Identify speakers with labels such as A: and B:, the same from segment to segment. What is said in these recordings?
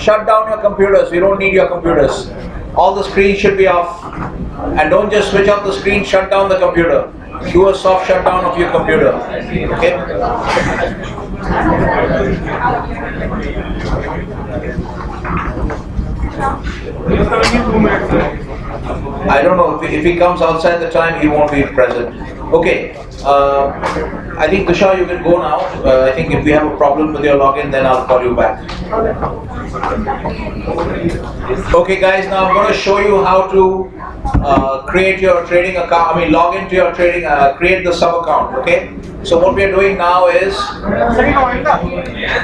A: shut down your computers. We don't need your computers. All the screens should be off. And don't just switch off the screen, shut down the computer. Do a soft shutdown of your computer. Okay? I don't know, if he comes outside the time, he won't be present. Okay, I think Tushar, you can go now. I think if we have a problem with your login, then I'll call you back. Okay guys, now I'm going to show you how to create your trading account, log into your trading, create the sub account, okay? So what we are doing now is,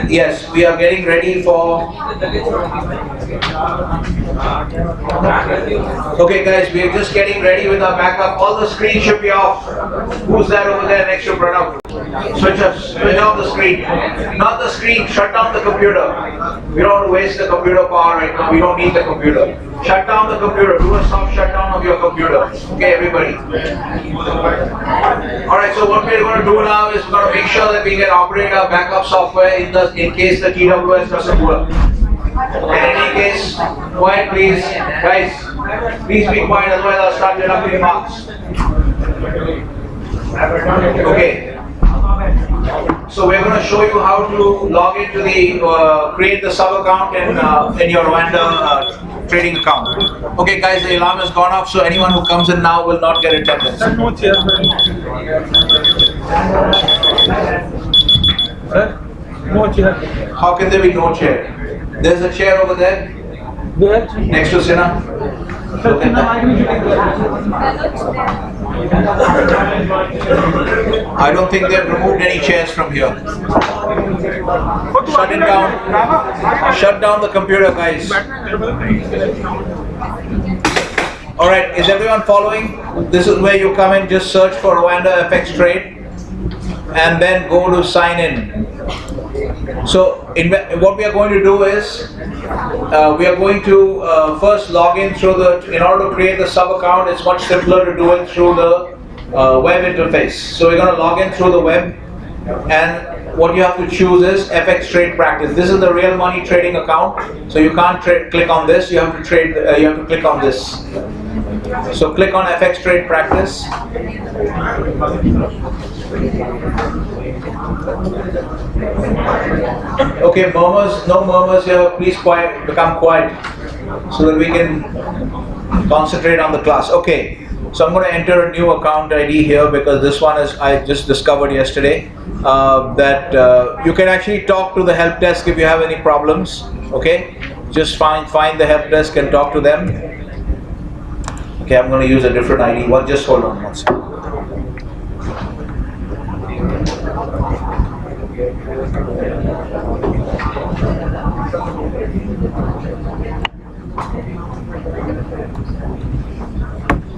A: yes, we are getting ready for, okay guys, we are just getting ready with our backup. All the screens should be off. Who's that over there next to Pranav? Switch off the screen. Not the screen, shut down the computer. We don't want to waste the computer power right now. We don't need the computer. Shut down the computer. Do a soft shutdown of your computer. Okay, everybody. Alright, so what we're going to do now is we're going to make sure that we can operate our backup software in case the TWS doesn't work. In any case, quiet please. Guys, please be quiet, otherwise I'll start deducting marks. Okay. So we're going to show you how to log into the, create the sub account in your Rwanda trading account. Okay guys, the alarm has gone off, so anyone who comes in now will not get attendance.
B: No chair. No chair.
A: How can there be no chair? There's a chair over there.
B: Where?
A: Next to Sina. Look at that. I don't think they've removed any chairs from here. Shut it down. Shut down the computer, guys. Alright, is everyone following? This is where you come in, just search for Rwanda FX Trade and then go to sign in. So what we are going to do is we are going to first log in through in order to create the sub account, it's much simpler to do it through the web interface. So we're going to log in through the web, and what you have to choose is FX Trade Practice. This is the real money trading account, so you can't click on this, you have to click on this. So click on FX Trade Practice. Okay, murmurs, no murmurs here, please become quiet so that we can concentrate on the class. Okay, so I'm going to enter a new account ID here because this one is, I just discovered yesterday that you can actually talk to the help desk if you have any problems. Okay, just find the help desk and talk to them. Okay, I'm going to use a different ID. Just hold on one second.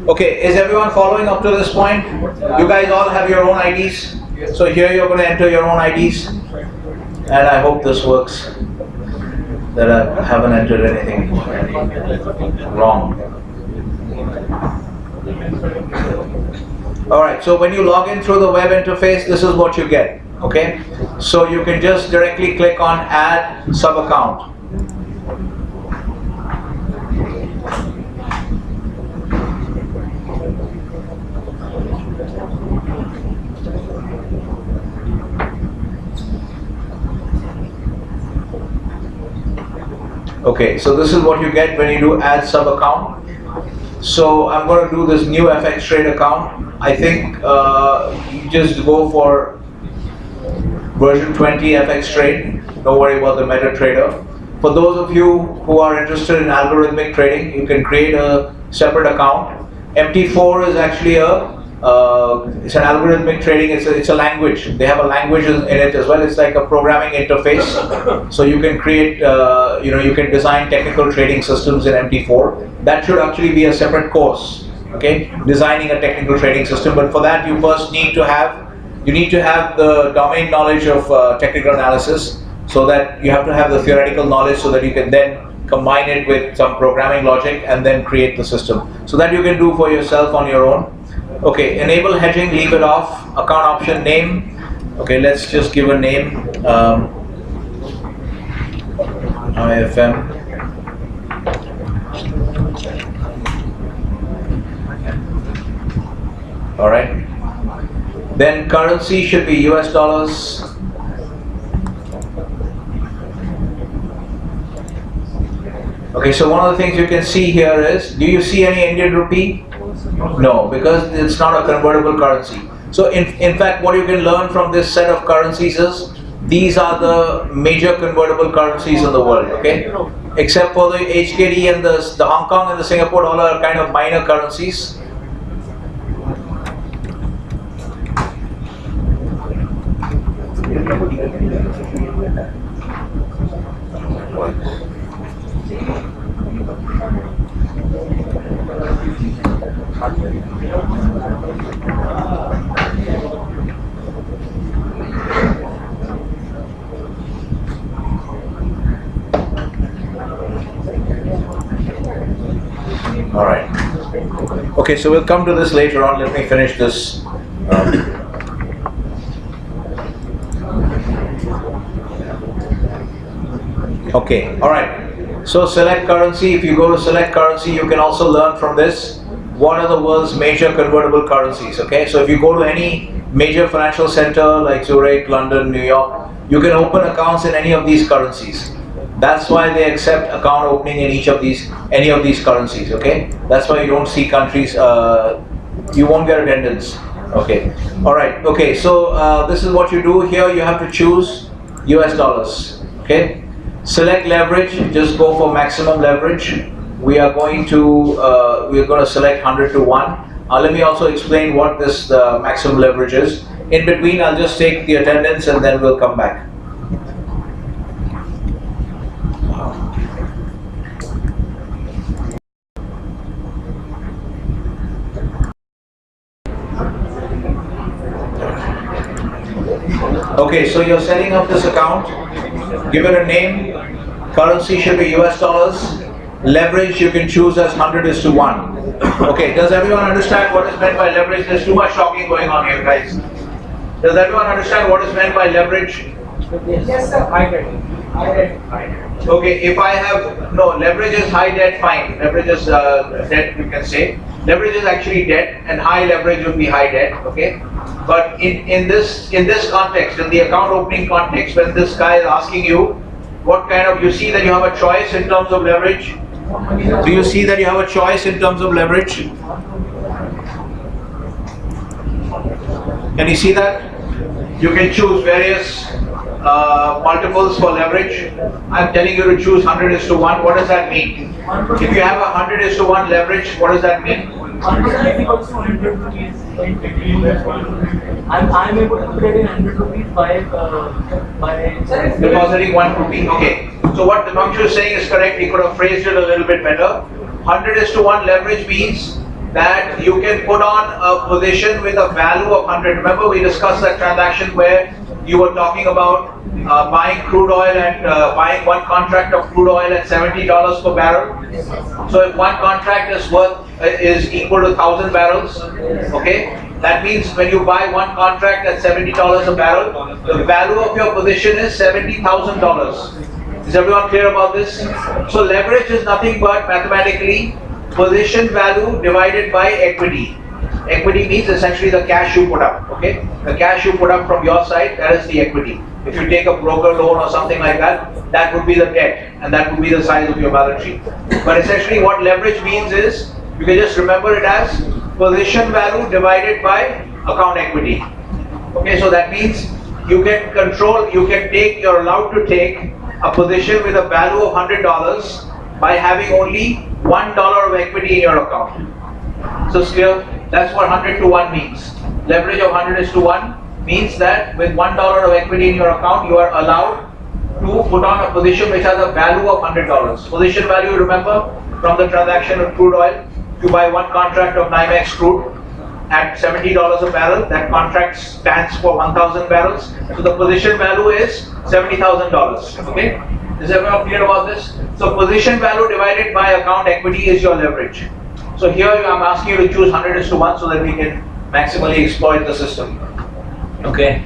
A: Okay, is everyone following up to this point? You guys all have your own IDs. So here you're going to enter your own IDs. And I hope this works. That I haven't entered anything wrong. Alright, so when you log in through the web interface, this is what you get. Okay, so you can just directly click on add sub account. Okay, so this is what you get when you do add sub account. So I'm going to do this new FX Trade account. I think you just go for version 20 FX Trade. Don't worry about the MetaTrader. For those of you who are interested in algorithmic trading, you can create a separate account. MT4 is actually it's an algorithmic trading. It's a language. They have a language in it as well. It's like a programming interface. So you can create, you can design technical trading systems in MT4. That should actually be a separate course. Okay, designing a technical trading system. But for that, you first need to have the domain knowledge of technical analysis. So that you have to have the theoretical knowledge, so that you can then combine it with some programming logic and then create the system. So that you can do for yourself on your own. Okay, enable hedging, leave it off. Account option name. Okay, let's just give a name. IFM. All right. Then currency should be US dollars. Okay, so one of the things you can see here is, do you see any Indian rupee? No, because it's not a convertible currency. So in fact, what you can learn from this set of currencies is, these are the major convertible currencies in the world, okay? Except for the HKD and the Hong Kong and the Singapore dollar are kind of minor currencies. All right. Okay, so we'll come to this later on. Let me finish this. Okay, all right. So select currency. If you go to select currency, you can also learn from this what are the world's major convertible currencies. Okay, so if you go to any major financial center like Zurich, London, New York, you can open accounts in any of these currencies. That's why they accept account opening in any of these currencies. Okay, that's why you don't see countries. You won't get attendance. Okay, all right. Okay, so this is what you do here. You have to choose US dollars. Okay. Select leverage, just go for maximum leverage. We're going to select 100 to 1. Let me also explain what this maximum leverage is. In between, I'll just take the attendance and then we'll come back. Okay, so you're setting up this account. Give it a name. Currency should be US dollars. Leverage you can choose as 100:1. Okay, does everyone understand what is meant by leverage? There's too much talking going on here, guys. Does everyone understand what is meant by leverage?
B: Yes, sir. High debt.
A: Okay, if I have, no, leverage is high debt, fine. Leverage is debt, you can say. Leverage is actually debt, and high leverage would be high debt, okay? But in this context, in the account opening context, when this guy is asking you, what kind of, you see that you have a choice in terms of leverage? Do you see that you have a choice in terms of leverage? Can you see that? You can choose various multiples for leverage. I'm telling you to choose 100:1. What does that mean? If you have a 100:1 leverage, what does that mean?
B: I'm able to put in 100 rupees by
A: depositing 1 rupee. Okay. So what Dipanshu is saying is correct. He could have phrased it a little bit better. 100:1 leverage means that you can put on a position with a value of 100. Remember we discussed that transaction where you were talking about buying crude oil and buying one contract of crude oil at $70 per barrel. So if one contract is equal to 1,000 barrels, okay, that means when you buy one contract at $70 a barrel, the value of your position is $70,000. Is everyone clear about this? So leverage is nothing but mathematically position value divided by equity. Equity means essentially the cash you put up, okay? The cash you put up from your side, that is the equity. If you take a broker loan or something like that, that would be the debt, and that would be the size of your balance sheet. But essentially what leverage means is, you can just remember it as position value divided by account equity. Okay, so that means you can control, you're allowed to take a position with a value of $100 by having only $1 of equity in your account. So it's clear? That's what 100:1 means. Leverage of 100:1 means that with $1 of equity in your account, you are allowed to put on a position which has a value of $100. Position value, remember, from the transaction of crude oil, you buy one contract of NYMEX crude at $70 a barrel, that contract stands for 1,000 barrels. So the position value is $70,000, okay? Is everyone clear about this? So position value divided by account equity is your leverage. So here I'm asking you to choose 100:1 so that we can maximally exploit the system. Okay.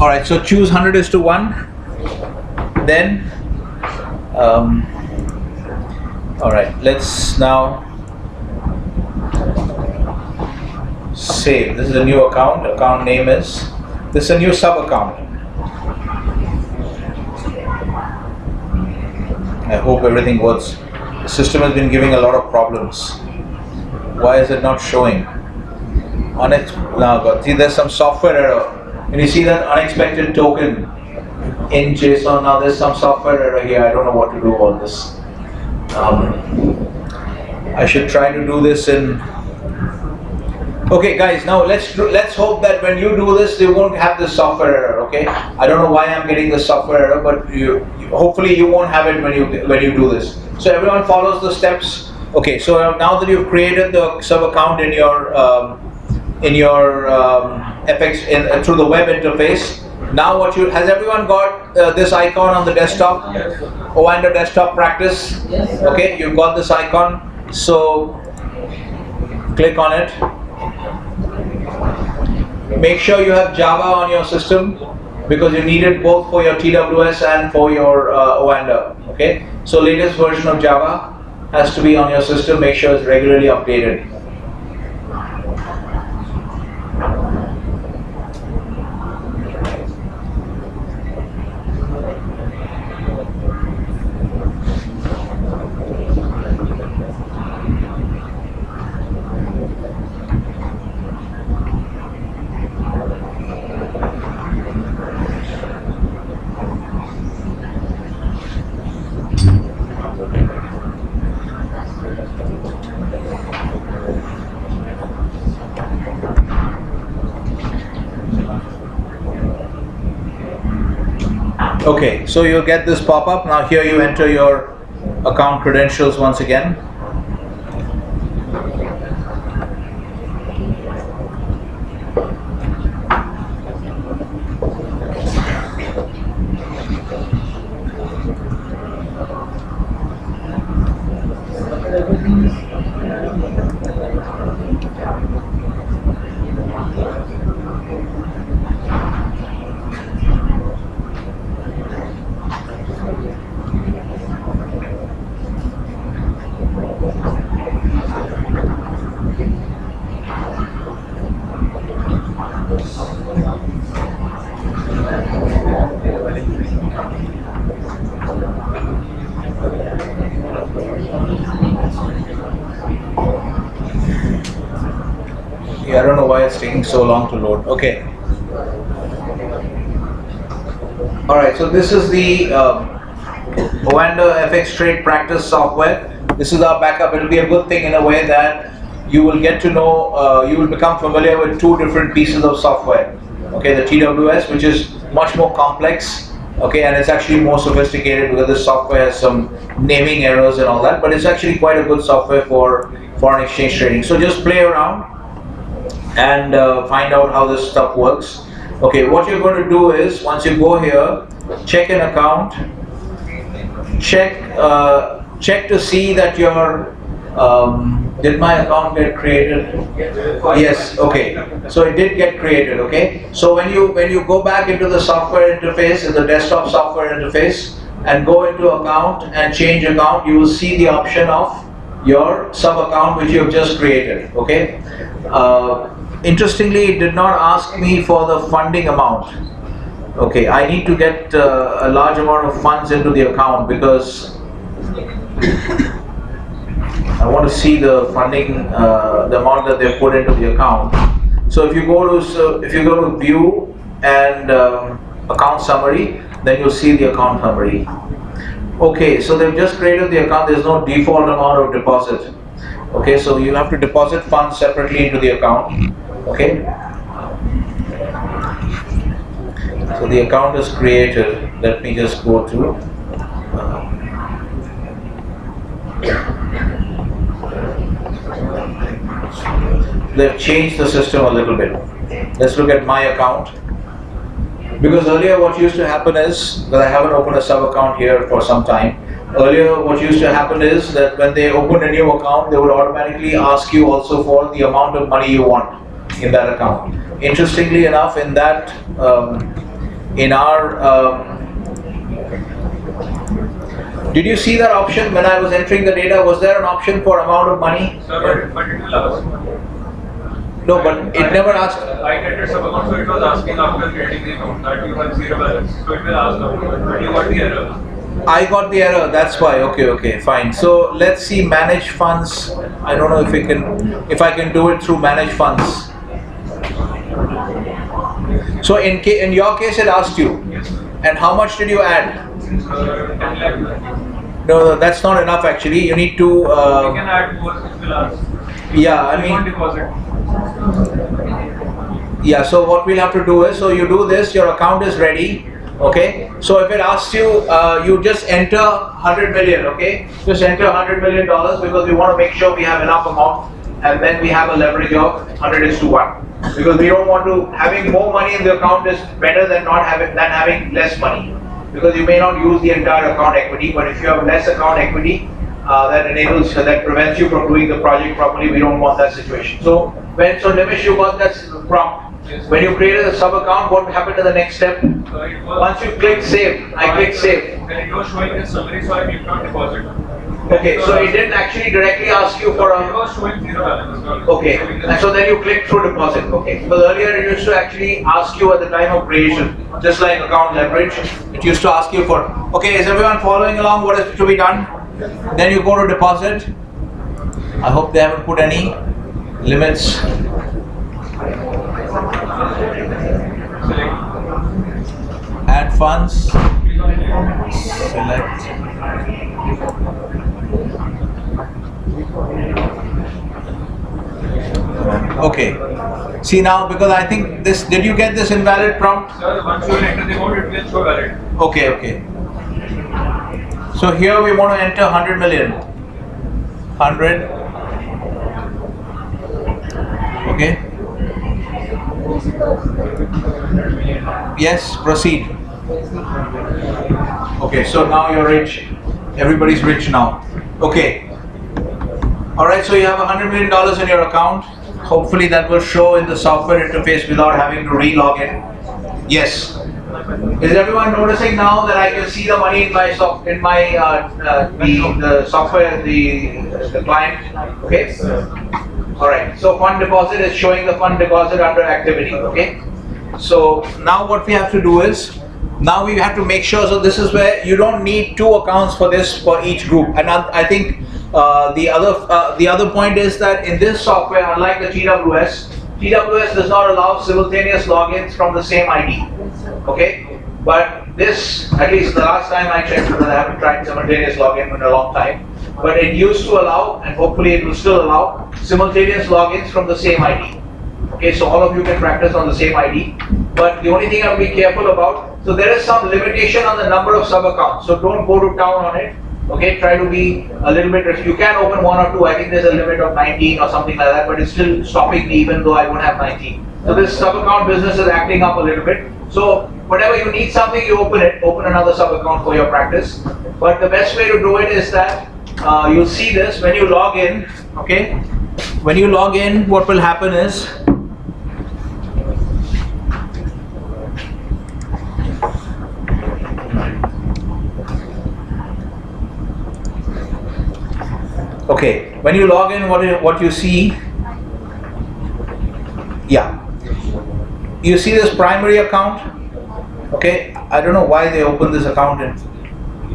A: All right. So choose 100:1. Then Um, all right, let's now save. This is a new account. Account name is, this is a new sub account. I hope everything works. The system has been giving a lot of problems. Why is it not showing? Now, see, there's some software error. And you see that unexpected token in JSON. Now there's some software error here. I don't know what to do about this. I should try to do this in. Okay, guys. Now let's hope that when you do this, you won't have this software error. Okay. I don't know why I'm getting this software error, but hopefully you won't have it when you do this. So everyone follows the steps. Okay. So now that you've created the sub account in your FX through the web interface. Now has everyone got this icon on the desktop?
B: Yes.
A: Oanda desktop practice?
B: Yes.
A: Okay, you've got this icon. So click on it. Make sure you have Java on your system because you need it both for your TWS and for your Oanda. Okay, so latest version of Java has to be on your system. Make sure it's regularly updated. Okay, so you'll get this pop-up. Now here you enter your account credentials once again. I don't know why it's taking so long to load. Okay. Alright, so this is the Oanda FX Trade Practice software. This is our backup. It will be a good thing in a way that you will get to know, you will become familiar with two different pieces of software. Okay, the TWS, which is much more complex. Okay, and it's actually more sophisticated because this software has some naming errors and all that, but it's actually quite a good software for foreign exchange trading. So just play around and find out how this stuff works. Okay, what you're going to do is, once you go here, check an account, check to see that your, did my account get created? Yes, okay, so it did get created, okay? So when you go back into the software interface, in the desktop software interface, and go into account and change account, you will see the option of your sub account which you have just created, okay? Interestingly, it did not ask me for the funding amount. Okay, I need to get a large amount of funds into the account because I want to see the funding, the amount that they put into the account. So if you go to view and account summary, then you'll see the account summary. Okay, so they've just created the account. There's no default amount of deposit. Okay, so you have to deposit funds separately into the account. Okay, so the account is created. Let me just go to they've changed the system a little bit. Let's look at my account, because earlier what used to happen is that I haven't opened a sub account here for some time. Earlier what used to happen is that when they opened a new account, they would automatically ask you also for the amount of money you want in that account. Interestingly enough, in that Did you see that option when I was entering the data? Was there an option for amount of money?
B: Sir, but it will ask.
A: No, but it never asked.
B: I entered some amount, so it was asking after creating the account that you have zero balance. So it will ask now, but you got the error.
A: I got the error, that's why. Okay, fine. So let's see manage funds. I don't know if I can do it through manage funds. So in your case it asked you.
B: Yes.
A: And how much did you add?
B: 10 lakh.
A: No, that's not enough actually. You need to.
B: We can add more, it will ask.
A: Yeah, I mean.
B: Deposit.
A: Yeah, so what we'll have to do is, so you do this, your account is ready, okay? So if it asks you, you just enter 100 million, okay? Just enter 100 million dollars because we want to make sure we have enough amount and then we have a leverage of 100:1. Because we don't want to, having more money in the account is better than having less money. Because you may not use the entire account equity, but if you have less account equity, that prevents you from doing the project properly. We don't want that situation. So Nimish, you got that prompt.
B: Yes.
A: When you created a sub account, what happened to the next step? Once you click save, I click save.
B: Then it was showing the summary, so I clicked on deposit.
A: Okay, so it didn't actually directly ask you for
B: It
A: a.
B: was showing zero balance.
A: Okay, and so then you click through deposit. Okay, because earlier it used to actually ask you at the time of creation, just like account leverage. It used to ask you for. Okay, is everyone following along? What is to be done? Then you go to deposit. I hope they haven't put any limits. Add funds. Select. Okay. See now, because I think this. Did you get this invalid prompt?
B: Sir, once you enter the code, it will show valid.
A: Okay. So here we want to enter 100 million. 100. Okay. Yes, proceed. Okay, so now you're rich. Everybody's rich now. Okay. Alright, so you have $100 million in your account. Hopefully that will show in the software interface without having to re-log in. Yes. Is everyone noticing now that I can see the money in my the software, the client? Okay. All right. So fund deposit is showing the fund deposit under activity. Okay. So now what we have to do is, now we have to make sure. So this is where you don't need two accounts for this for each group. And I think the other point is that in this software, unlike the TWS does not allow simultaneous logins from the same ID. Okay, but this, at least the last time I checked, because I haven't tried simultaneous login in a long time, but it used to allow, and hopefully it will still allow, simultaneous logins from the same ID. Okay, so all of you can practice on the same ID, but the only thing I will be careful about, so there is some limitation on the number of sub-accounts, so don't go to town on it. Okay, try to be a little bit, you can open one or two, I think there's a limit of 19 or something like that, but it's still stopping me even though I won't have 19. So this sub-account business is acting up a little bit. So whenever you need something, you open another sub-account for your practice. But the best way to do it is that you'll see this when you log in, okay? When you log in, what will happen is, okay, when you log in, what you see, yeah, you see this primary account. Okay, I don't know why they opened this account in.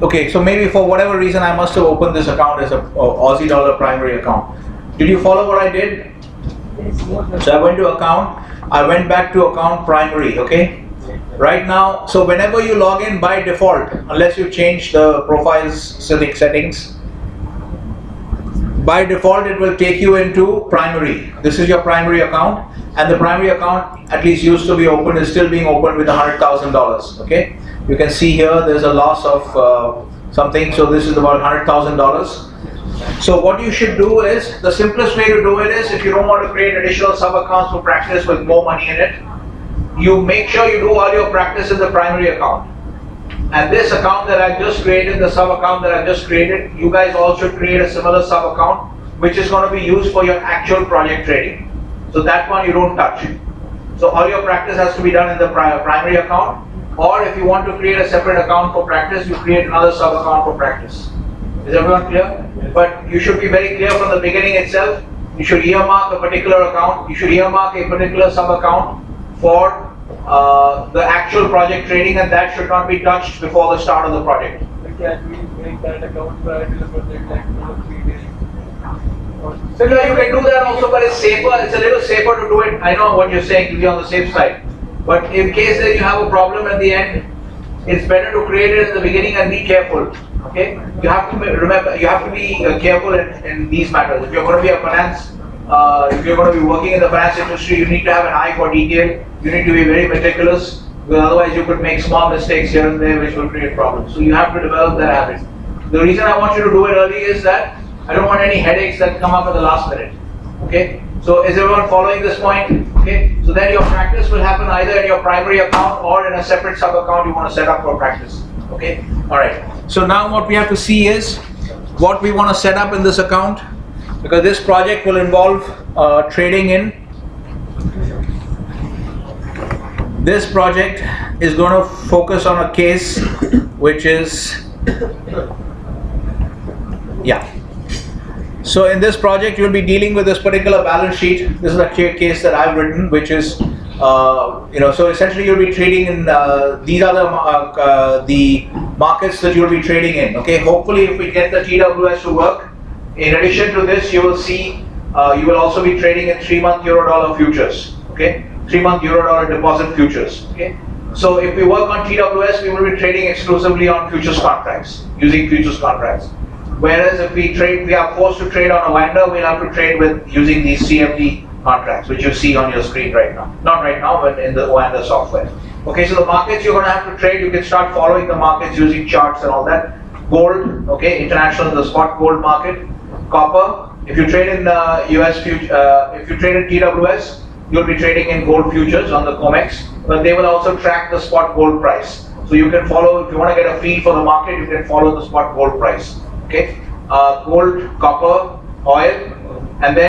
A: Okay, so maybe for whatever reason I must have opened this account as a Aussie dollar primary account. Did you follow what I did? So I went to account, I went back to account primary. Okay, right now, so whenever you log in by default, unless you change the profiles settings, by default it will take you into primary. This is your primary account, and the primary account, at least used to be open, is still being opened with $100,000. Okay, you can see here there's a loss of something, so this is about $100,000. So what you should do is, the simplest way to do it is, if you don't want to create additional sub accounts for practice with more money in it, you make sure you do all your practice in the primary account. And this account that I've just created, the sub account that I've just created, you guys all should create a similar sub account, which is going to be used for your actual project trading. So that one you don't touch. So all your practice has to be done in the primary account. or if you want to create a separate account for practice, you create another sub account for practice. Is everyone clear? But you should be very clear from the beginning itself. You should earmark a particular account. You should earmark a particular sub account for the actual project trading, and that should not be touched before the start of the project.
B: Can we make that account prior to the project, like 2 or 3 days?
A: So yeah, you can do that also, but it's safer. It's a little safer to do it. I know what you're saying, to be on the safe side. But in case that you have a problem at the end, it's better to create it in the beginning and be careful. Okay? You have to remember. You have to be careful in these matters. If you're going to be a finance, if you're going to be working in the finance industry, you need to have an eye for detail. You need to be very meticulous, because otherwise you could make small mistakes here and there, which will create problems. So you have to develop that habit. The reason I want you to do it early is that I don't want any headaches that come up at the last minute. Okay? So is everyone following this point? Okay? So then your practice will happen either in your primary account or in a separate sub account you want to set up for practice. Okay? Alright. So now what we have to see is what we want to set up in this account, because this project will involve trading in. This project is going to focus on a case which is, yeah. So in this project, you'll be dealing with this particular balance sheet. This is a case that I've written, which is, so essentially you'll be trading in, these are the markets that you'll be trading in. Okay, hopefully if we get the TWS to work, in addition to this, you will see, you will also be trading in 3-month euro-dollar futures. Okay, 3-month euro-dollar deposit futures. Okay, so if we work on TWS, we will be trading exclusively on futures contracts, using futures contracts. Whereas if we are forced to trade on a winder, we'll have to trade with using these CFD contracts, which you see on your screen right now. Not right now, but in the winder software. Okay, so the markets you're going to have to trade, you can start following the markets using charts and all that. Gold, okay, international, the spot gold market. Copper, if you trade in US future, if you trade in TWS, you'll be trading in gold futures on the COMEX, but they will also track the spot gold price. So you can follow, if you want to get a feel for the market, you can follow the spot gold price. Okay, gold, copper, oil, and then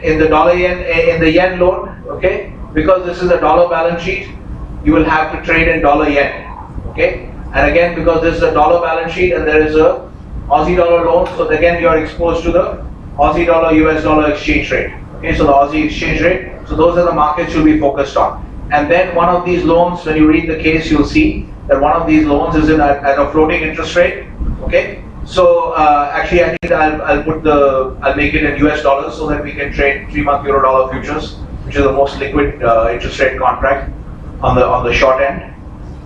A: in the dollar yen, in the yen loan, okay, because this is a dollar balance sheet, you will have to trade in dollar yen. Okay, and again, because this is a dollar balance sheet and there is a Aussie dollar loan, so again you are exposed to the Aussie dollar US dollar exchange rate. Okay, so the Aussie exchange rate. So those are the markets you'll be focused on. And then one of these loans, when you read the case, you'll see that one of these loans is at a floating interest rate. Okay. So actually, I think I'll make it in US dollars so that we can trade 3-month euro-dollar futures, which is the most liquid interest rate contract on the short end.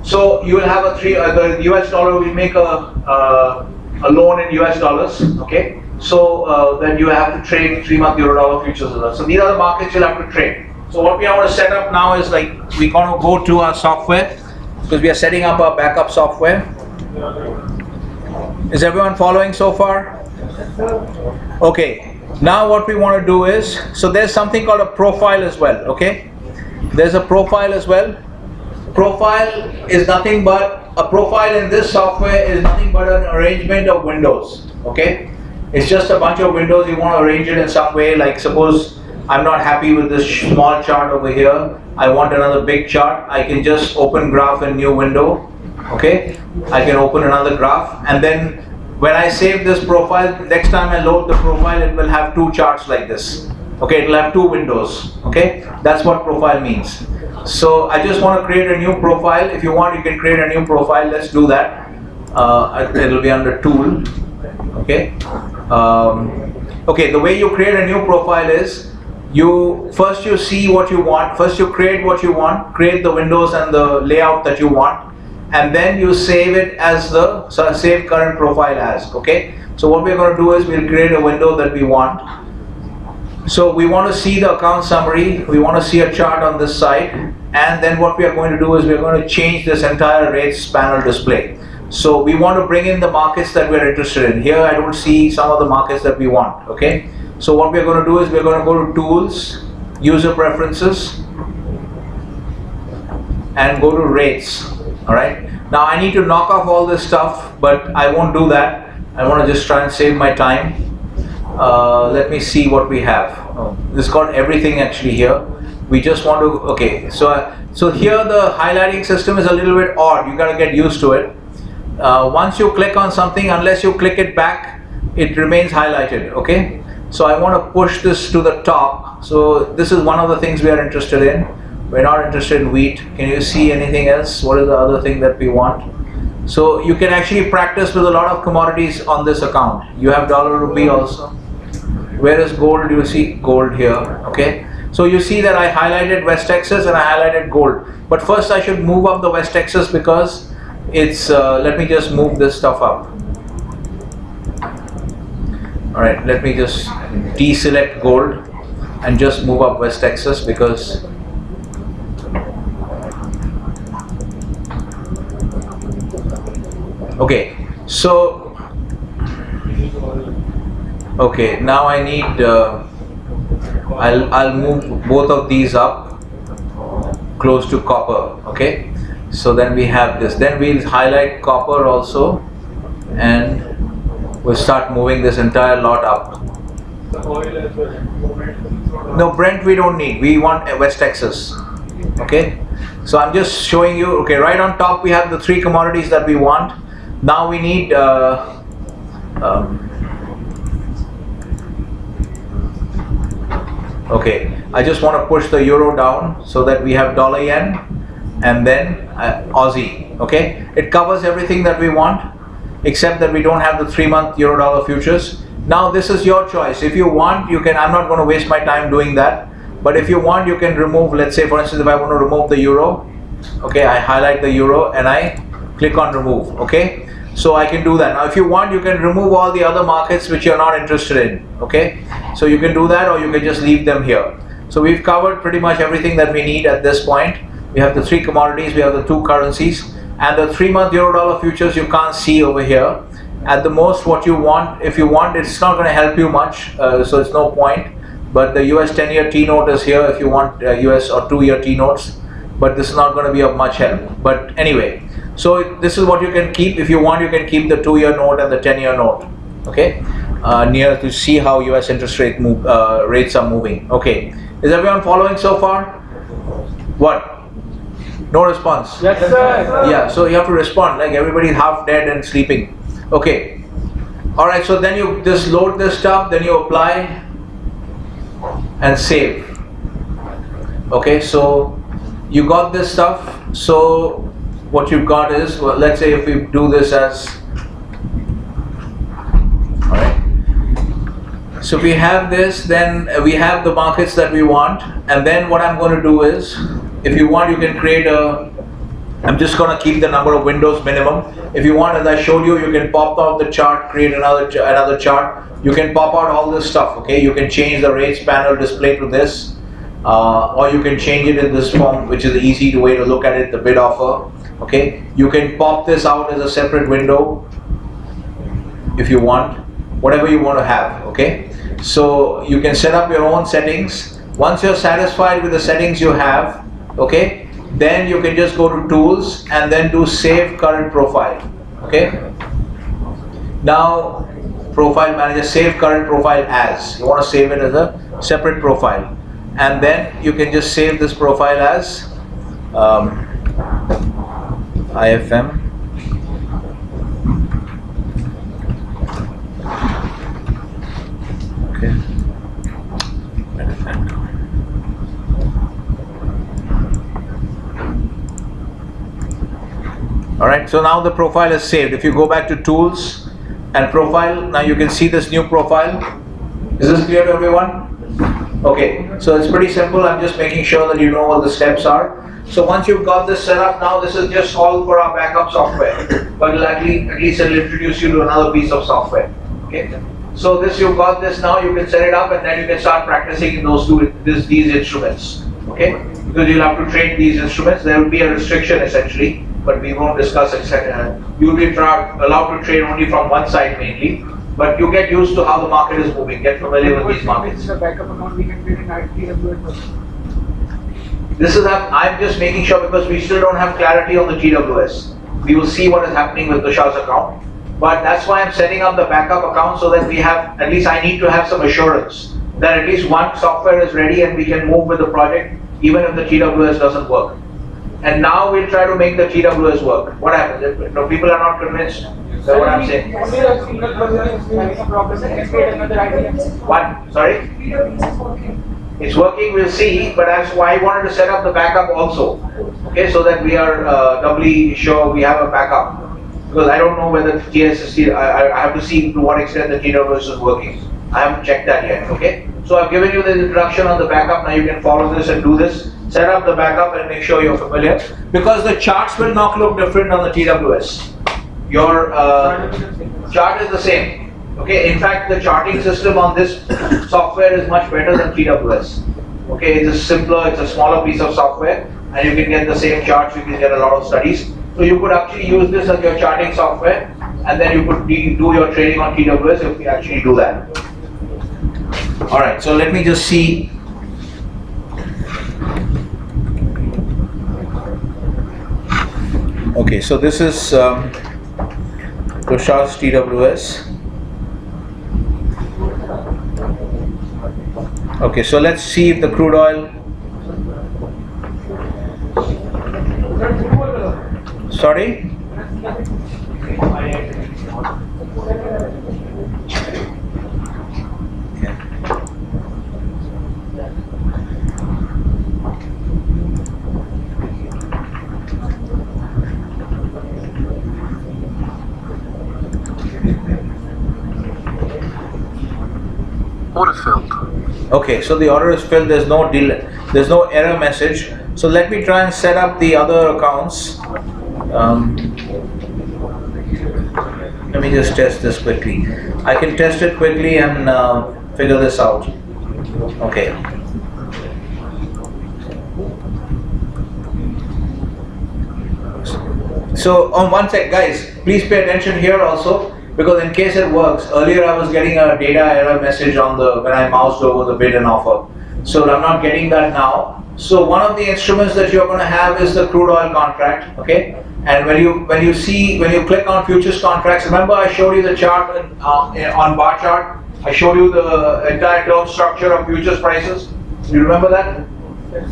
A: So you will have the US dollar will make a loan in US dollars. Okay. So then you have to trade 3-month euro-dollar futures as well. So these are the markets you'll have to trade. So what we want to set up now is like we're going to go to our software, because we are setting up our backup software. Is everyone following so far? Okay, now what we want to do is, so there's something called a profile as well, okay? There's a profile as well. Profile is nothing but, a profile in this software is nothing but an arrangement of windows, okay? It's just a bunch of windows, you want to arrange it in some way, like suppose I'm not happy with this small chart over here, I want another big chart, I can just open graph in new window. Okay, I can open another graph, and then when I save this profile, next time I load the profile, it will have 2 charts like this. Okay, it will have 2 windows. Okay, that's what profile means. So I just want to create a new profile. If you want, you can create a new profile. Let's do that. It will be under tool. Okay. Okay, the way you create a new profile is first you see what you want. First you create what you want, create the windows and the layout that you want. And then you save it as save current profile as, okay? So what we're going to do is we'll create a window that we want. So we want to see the account summary, we want to see a chart on this side, and then what we are going to do is we're going to change this entire rates panel display. So we want to bring in the markets that we're interested in. Here I don't see some of the markets that we want, okay? So what we're going to do is we're going to go to Tools, User Preferences, and go to Rates. Alright, now I need to knock off all this stuff, but I won't do that. I want to just try and save my time. Let me see what we have. This got everything actually here. We just want to, okay, so here the highlighting system is a little bit odd. You got to get used to it. Once you click on something, unless you click it back, it remains highlighted, okay? So I want to push this to the top. So this is one of the things we are interested in. We're not interested in wheat. Can you see anything else? What is the other thing that we want? So you can actually practice with a lot of commodities on this account. You have dollar rupee also. Where is gold? You see gold here, okay? So you see that I highlighted West Texas and I highlighted gold. But first I should move up the West Texas because it's, let me just move this stuff up. Alright, let me just deselect gold and just move up West Texas because okay, so okay, now I need I'll move both of these up close to copper, okay? So then we have this, then we'll highlight copper also and we'll start moving this entire lot up. No, Brent we don't need, we want West Texas, okay? So I'm just showing you, okay, right on top we have the three commodities that we want. Now we need okay, I just want to push the euro down so that we have dollar yen and then Aussie, okay? It covers everything that we want except that we don't have the 3-month euro dollar futures. Now this is your choice. If you want, you can, I'm not going to waste my time doing that, but if you want, you can remove, let's say for instance, if I want to remove the euro, okay, I highlight the euro and I click on remove, okay? So I can do that. Now if you want, you can remove all the other markets which you're not interested in, okay? So you can do that or you can just leave them here. So we've covered pretty much everything that we need at this point. We have the 3 commodities, we have the 2 currencies, and the 3-month euro dollar futures you can't see over here. At the most what you want, if you want, it's not going to help you much, so it's no point. But the US 10-year T-note is here if you want US or 2-year T-notes, but this is not going to be of much help. But anyway, so this is what you can keep. If you want, you can keep the 2-year note and the 10-year note, okay, near to see how US interest rate rates are moving. Okay, is everyone following so far? What? No response?
C: Yes, sir.
A: Yeah, so you have to respond, like everybody's half dead and sleeping. Okay, alright, so then you just load this stuff, then you apply and save. Okay, so you got this stuff. So what you've got is, well, let's say if we do this as, alright, so we have this, then we have the markets that we want, and then what I'm going to do is, if you want, you can create a, I'm just going to keep the number of windows minimum. If you want, as I showed you, you can pop out the chart, create another chart. You can pop out all this stuff, okay? You can change the rates panel display to this, or you can change it in this form, which is the easy way to look at it, the bid offer, okay? You can pop this out as a separate window if you want, whatever you want to have, okay? So you can set up your own settings. Once you're satisfied with the settings you have, okay, then you can just go to tools and then do save current profile, okay? Now profile manager, save current profile as, you want to save it as a separate profile, and then you can just save this profile as IFM. Okay. Alright, so now the profile is saved. If you go back to tools and profile, now you can see this new profile. Is this clear to everyone? Okay, so it's pretty simple. I'm just making sure that you know what the steps are. So once you've got this set up, now this is just all for our backup software, but at least it'll introduce you to another piece of software. Okay, so you've got this now. You can set it up and then you can start practicing in these instruments. Okay, because you'll have to train these instruments. There will be a restriction essentially, but we won't discuss it. You'll be allowed to trade only from one side mainly, but you get used to how the market is moving. Get familiar with these markets.
C: The backup account we can create in TWS.
A: This is, I'm just making sure because we still don't have clarity on the TWS. We will see what is happening with Tushar's account, but that's why I'm setting up the backup account so that we have, at least I need to have some assurance that at least one software is ready and we can move with the project even if the TWS doesn't work. And now we'll try to make the TWS work. What happens? If people are not convinced, that's what I'm saying.
C: Only a single person is having a problem, then can create another IFM.
A: What? Sorry? It's working, we'll see, but that's why I wanted to set up the backup also. Okay, so that we are doubly sure we have a backup. Because I don't know whether the TSSC, I have to see to what extent the TWS is working. I haven't checked that yet, okay? So I've given you the introduction on the backup, now you can follow this and do this. Set up the backup and make sure you're familiar. Because the charts will not look different on the TWS. Your chart is the same. Okay, in fact the charting system on this software is much better than TWS. Okay, it is simpler, it's a smaller piece of software and you can get the same charts, you can get a lot of studies. So you could actually use this as your charting software and then you could do your trading on TWS if you actually do that. Alright, so let me just see. Okay, so this is Tushar's TWS. Okay, so let's see if the crude oil. Sorry?
D: Order filled.
A: Okay, so the order is filled, there's no delay, there's no error message. So let me try and set up the other accounts. Let me just test this quickly. I can test it quickly and figure this out. Okay. So on one sec, guys, please pay attention here also. Because in case it works, earlier I was getting a data error message on the when I moused over the bid and offer. So I'm not getting that now. So one of the instruments that you're going to have is the crude oil contract, okay? And when you click on futures contracts, remember I showed you the chart on bar chart. I showed you the entire term structure of futures prices. Do you remember that?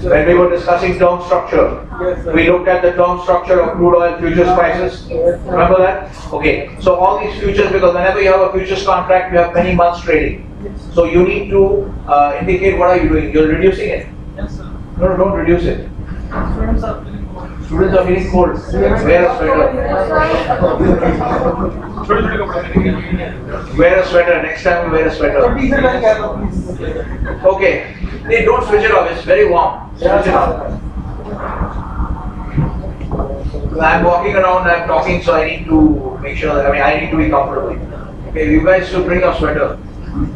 A: When we were discussing term structure, we looked at the term structure of crude oil futures prices. Remember that? Okay. So all these futures, because whenever you have a futures contract, you have many months trading. So you need to indicate what are you doing. You're reducing it.
C: Yes, sir.
A: No, don't reduce it. Students are feeling cold. Wear a sweater. Wear a sweater. Next time you wear a sweater. Okay. Hey, don't switch it off. It's very warm. Switch it off. I'm walking around. I'm talking, so I need to make sure that I need to be comfortable. Okay, you guys should bring a sweater.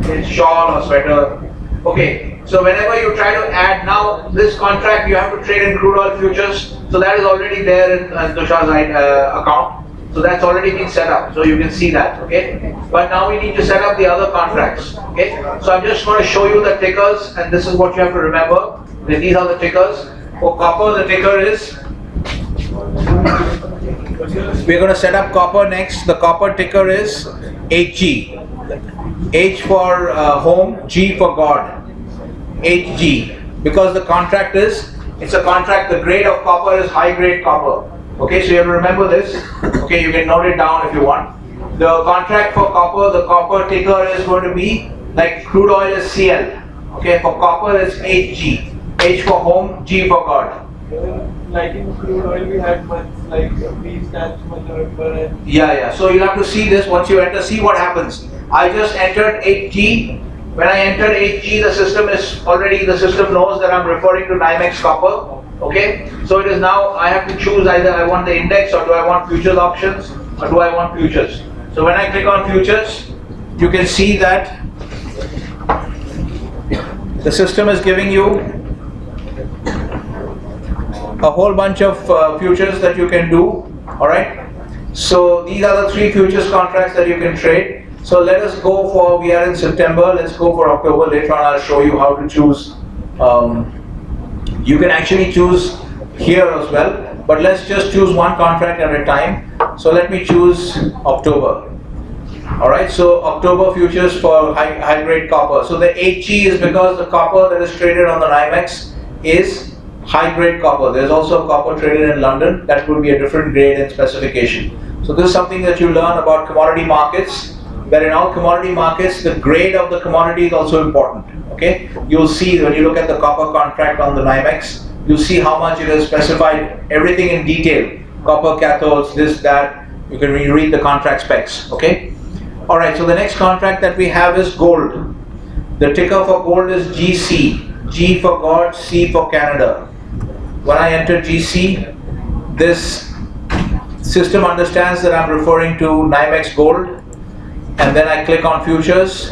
A: It's shawl or sweater. Okay. So whenever you try to add now this contract, you have to trade in crude oil futures. So that is already there in Tushar's account. So that's already been set up. So you can see that. Okay. But now we need to set up the other contracts. Okay. So I'm just going to show you the tickers, and this is what you have to remember. That these are the tickers. For copper, the ticker is. We're going to set up copper next. The copper ticker is HG. H for home, G for God. HG, because the contract is, it's a contract, the grade of copper is high grade copper. Okay, so you have to remember this. Okay, you can note it down if you want. The contract for copper, the copper ticker is going to be like crude oil is CL. Okay, for copper it's HG. H for home, G for God.
C: Like in crude oil, we had months like we stand November and.
A: Yeah. So you'll have to see this once you enter. See what happens. I just entered 8G. When I entered 8G, the system knows that I'm referring to NYMEX copper. Okay, so it is now I have to choose either I want the index or do I want futures options or do I want futures. So when I click on futures, you can see that the system is giving you a whole bunch of futures that you can do. Alright, so these are the 3 futures contracts that you can trade. So let us go for, we are in September, let's go for October. Later on I'll show you how to choose. You can actually choose here as well, but let's just choose one contract at a time. So let me choose October. Alright, so October futures for high grade copper. So the HG is because the copper that is traded on the NYMEX is high grade copper. There's also copper traded in London. That would be a different grade and specification. So this is something that you learn about commodity markets, where in all commodity markets, the grade of the commodity is also important. Okay, you'll see when you look at the copper contract on the NYMEX, you'll see how much it has specified everything in detail. Copper cathodes, this, that. You can reread the contract specs. Okay. All right. So the next contract that we have is gold. The ticker for gold is GC. G for God, C for Canada. When I enter GC, this system understands that I'm referring to NYMEX gold, and then I click on futures.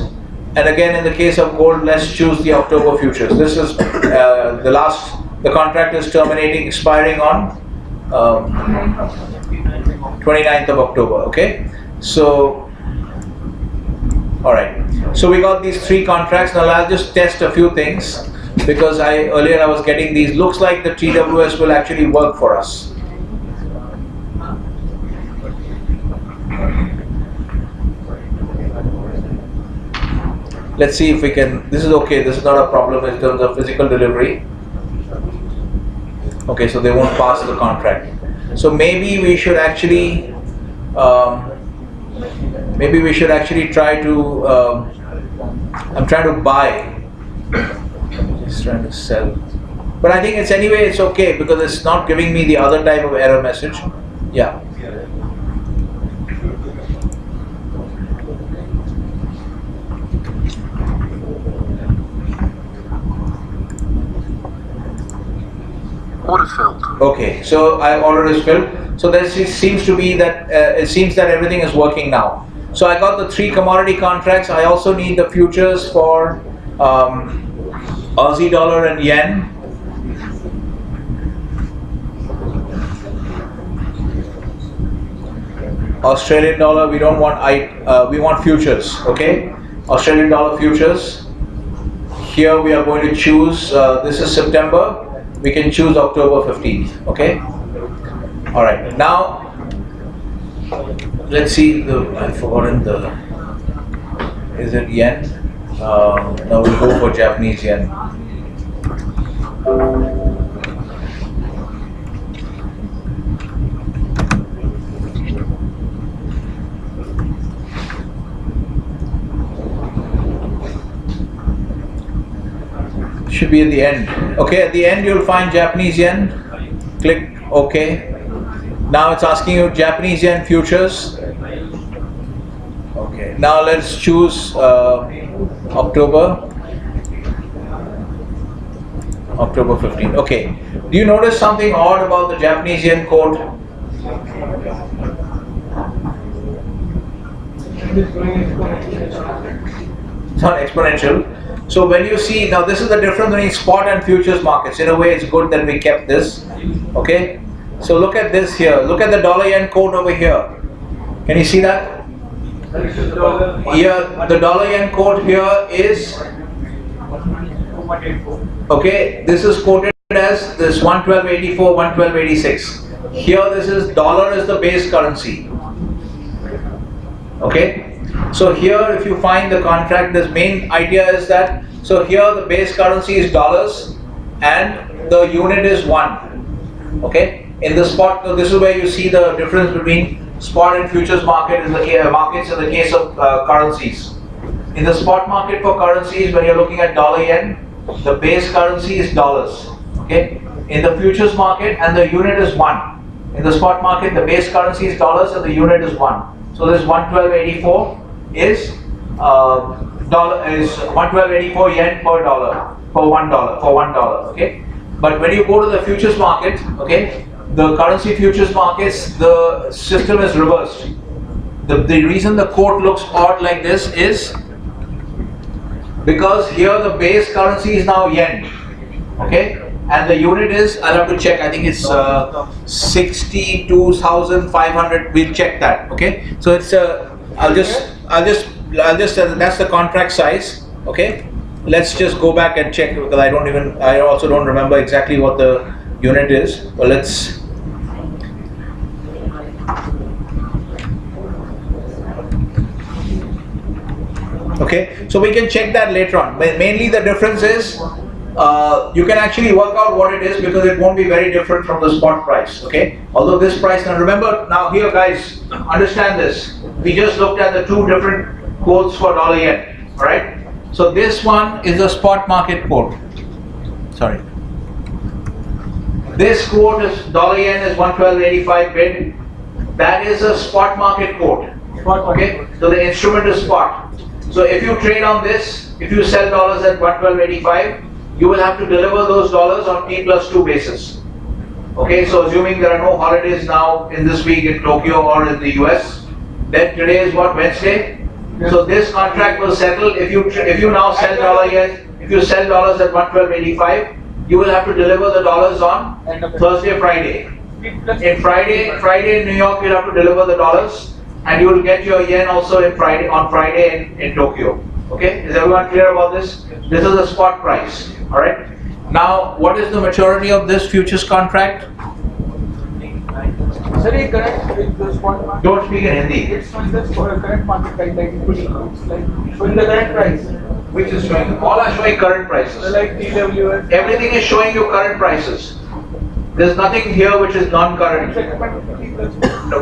A: And again, in the case of gold, let's choose the October futures. This is the contract is expiring on 29th of October. Okay, so all right. So we got these three contracts. Now I'll just test a few things, because earlier I was getting these. Looks like the TWS will actually work for us. Let's see if we can. This is okay. This is not a problem in terms of physical delivery. Okay, so they won't pass the contract. So maybe we should actually try to. I'm trying to buy. Just trying to sell. But I think it's okay, because it's not giving me the other type of error message. Yeah.
D: Order filled.
A: Okay, so order is filled. So there seems to be that it seems that everything is working now. So I got the three commodity contracts. I also need the futures for Aussie dollar and yen. Australian dollar, we don't want we want futures. Okay, Australian dollar futures. Here we are going to choose. This is September. We can choose October 15th. Okay. All right. Now let's see. I've forgotten the. Is it yen? No, we'll go for Japanese yen. Should be at the end. Okay, at the end you'll find Japanese yen. Click OK. Now it's asking you Japanese yen futures. Okay, now let's choose October 15th. Okay, do you notice something odd about the Japanese yen code? It's not exponential. So when you see, now this is the difference between spot and futures markets. In a way, it's good that we kept this. Okay, so look at this here. Look at the dollar yen code over here. Can you see that? Here, the dollar yen code here is, okay, this is quoted as this 112.84, 112.86. Here this is dollar is the base currency. Okay, so here if you find the contract, the main idea is that, so here the base currency is dollars and the unit is 1. Okay, in the spot, so this is where you see the difference between spot and futures market in the markets in the case of currencies. In the spot market for currencies, when you're looking at dollar yen, the base currency is dollars. Okay, in the futures market, and the unit is 1. In the spot market, the base currency is dollars and the unit is 1. So this 112.84 is 112.84 yen per dollar, for $1. Okay, but when you go to the futures market, okay, the currency futures markets, the system is reversed. The reason the quote looks odd like this is because here the base currency is now yen. Okay, and the unit is, I'll have to check, I think it's 62,500. We'll check that. Okay, so it's I'll just that's the contract size. Okay, let's just go back and check, because I also don't remember exactly what the unit is. Well, let's. Okay, so we can check that later on. Mainly the difference is you can actually work out what it is because it won't be very different from the spot price, okay? Although this price, now remember, now here guys, understand this. We just looked at the two different quotes for dollar yen, alright? So this one is the spot market quote. Sorry. This quote is dollar yen is 112.85 bid. That is a spot market quote. Okay? So the instrument is spot. So if you trade on this, if you sell dollars at 112.85, you will have to deliver those dollars on T+2 basis. Okay, so assuming there are no holidays now in this week in Tokyo or in the US, then today is what, Wednesday? So this contract will settle if you now sell dollar yen, if you sell dollars at 112.85, you will have to deliver the dollars on Thursday, Friday. In Friday in New York, you'll have to deliver the dollars, and you will get your yen also on Friday in Tokyo. Okay, is everyone clear about this? This is the spot price. All right. Now, what is the maturity of this futures contract?
C: Sir, ये current with the spot market.
A: Don't speak in Hindi.
C: It's on the current market price, like it's like showing the current price.
A: Which is showing? All are showing current prices.
C: So like TWS.
A: Everything is showing you current prices. There's nothing here which is non-current.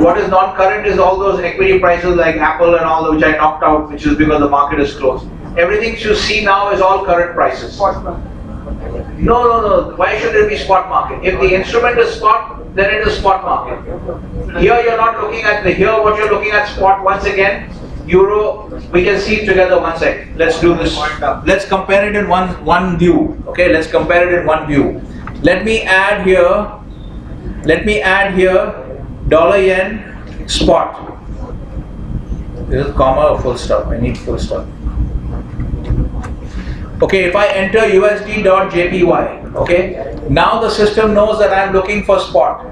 A: What is non-current is all those equity prices like Apple and all which I knocked out, which is because the market is closed. Everything you see now is all current prices. No. Why should it be spot market? If the instrument is spot, then it is spot market. Here you're not looking at what you're looking at spot once again. Euro, we can see it together one sec. Let's do this. Let's compare it in one view. Okay, let's compare it in one view. Let me add here dollar yen spot. This is comma or full stop? I need full stop. Okay, if I enter USD.JPY, okay, now the system knows that I'm looking for spot.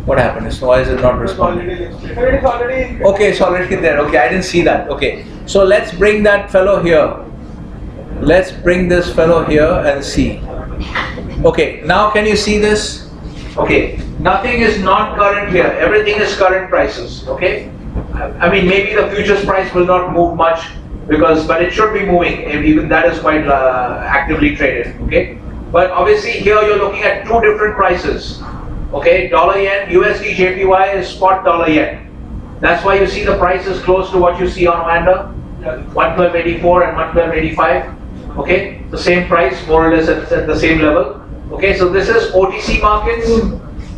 A: What happened? Why is it not responding? Okay, it's already there. Okay, I didn't see that. Okay, so let's bring that fellow here. Let's bring this fellow here and see. Okay, now can you see this? Okay, nothing is non-current here. Everything is current prices. Okay, I mean maybe the futures price will not move much but it should be moving. Even that is quite actively traded. Okay, but obviously here you're looking at two different prices. Okay, dollar yen, USD JPY is spot dollar yen. That's why you see the price is close to what you see on Wanda, 112.84 and 112.85. Okay, the same price, more or less at the same level. Okay, so this is OTC markets.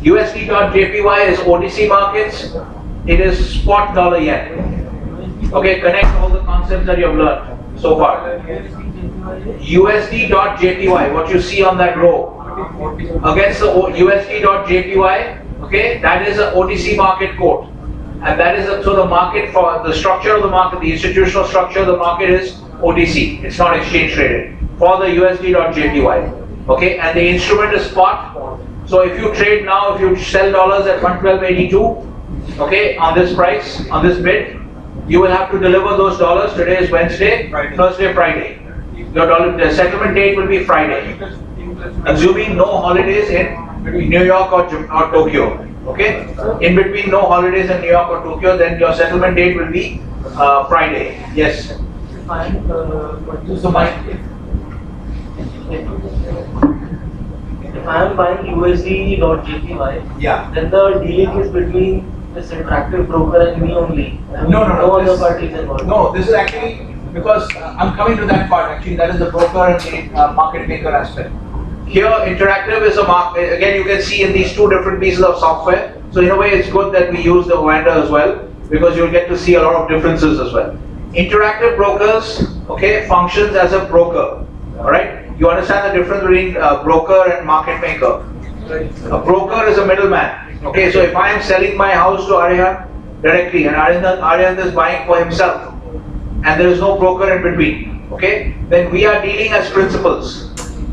A: USD.JPY is OTC markets. It is spot dollar yen. Okay, connect all the concepts that you have learned so far. USD.JPY, what you see on that row, against the USD.JPY, okay, that is an OTC market quote. And that is so the market, for the structure of the market, the institutional structure of the market is OTC. It's not exchange traded for the USD.JPY. Okay, and the instrument is spot. So if you trade now, if you sell dollars at 112.82, okay, on this price, on this bid, you will have to deliver those dollars. Today is Wednesday, Thursday, Friday. The settlement date will be Friday, assuming no holidays in New York or Tokyo. Okay, in between no holidays in New York or Tokyo, then your settlement date will be Friday. Yes.
E: If I am buying USD.JPY,
A: Yeah.
E: then the dealing is between this interactive broker and me only.
A: No,
E: other parties involved.
A: No, this is actually because I'm coming to that part. Actually, that is the broker and the market maker aspect. Here, interactive is a market. Again, you can see in these two different pieces of software. So in a way, it's good that we use the vendor as well because you'll get to see a lot of differences as well. Interactive brokers, okay, functions as a broker. All right. You understand the difference between broker and market maker. A broker is a middleman. Okay, so if I am selling my house to Aryan directly and Aryan is buying for himself and there is no broker in between, okay, then we are dealing as principals.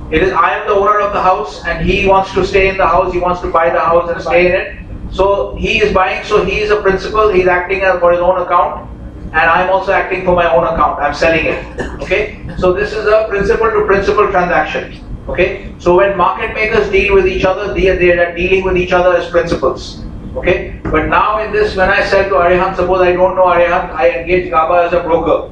A: It is I am the owner of the house and he wants to stay in the house, he wants to buy the house and stay in it. So he is buying, so he is a principal, he is acting for his own account and I am also acting for my own account, I am selling it. Okay, so this is a principal to principal transaction. Okay, so when market makers deal with each other, they are dealing with each other as principals. Okay, but now in this, when I sell to Aryan, suppose I don't know Aryan, I engage Gaba as a broker.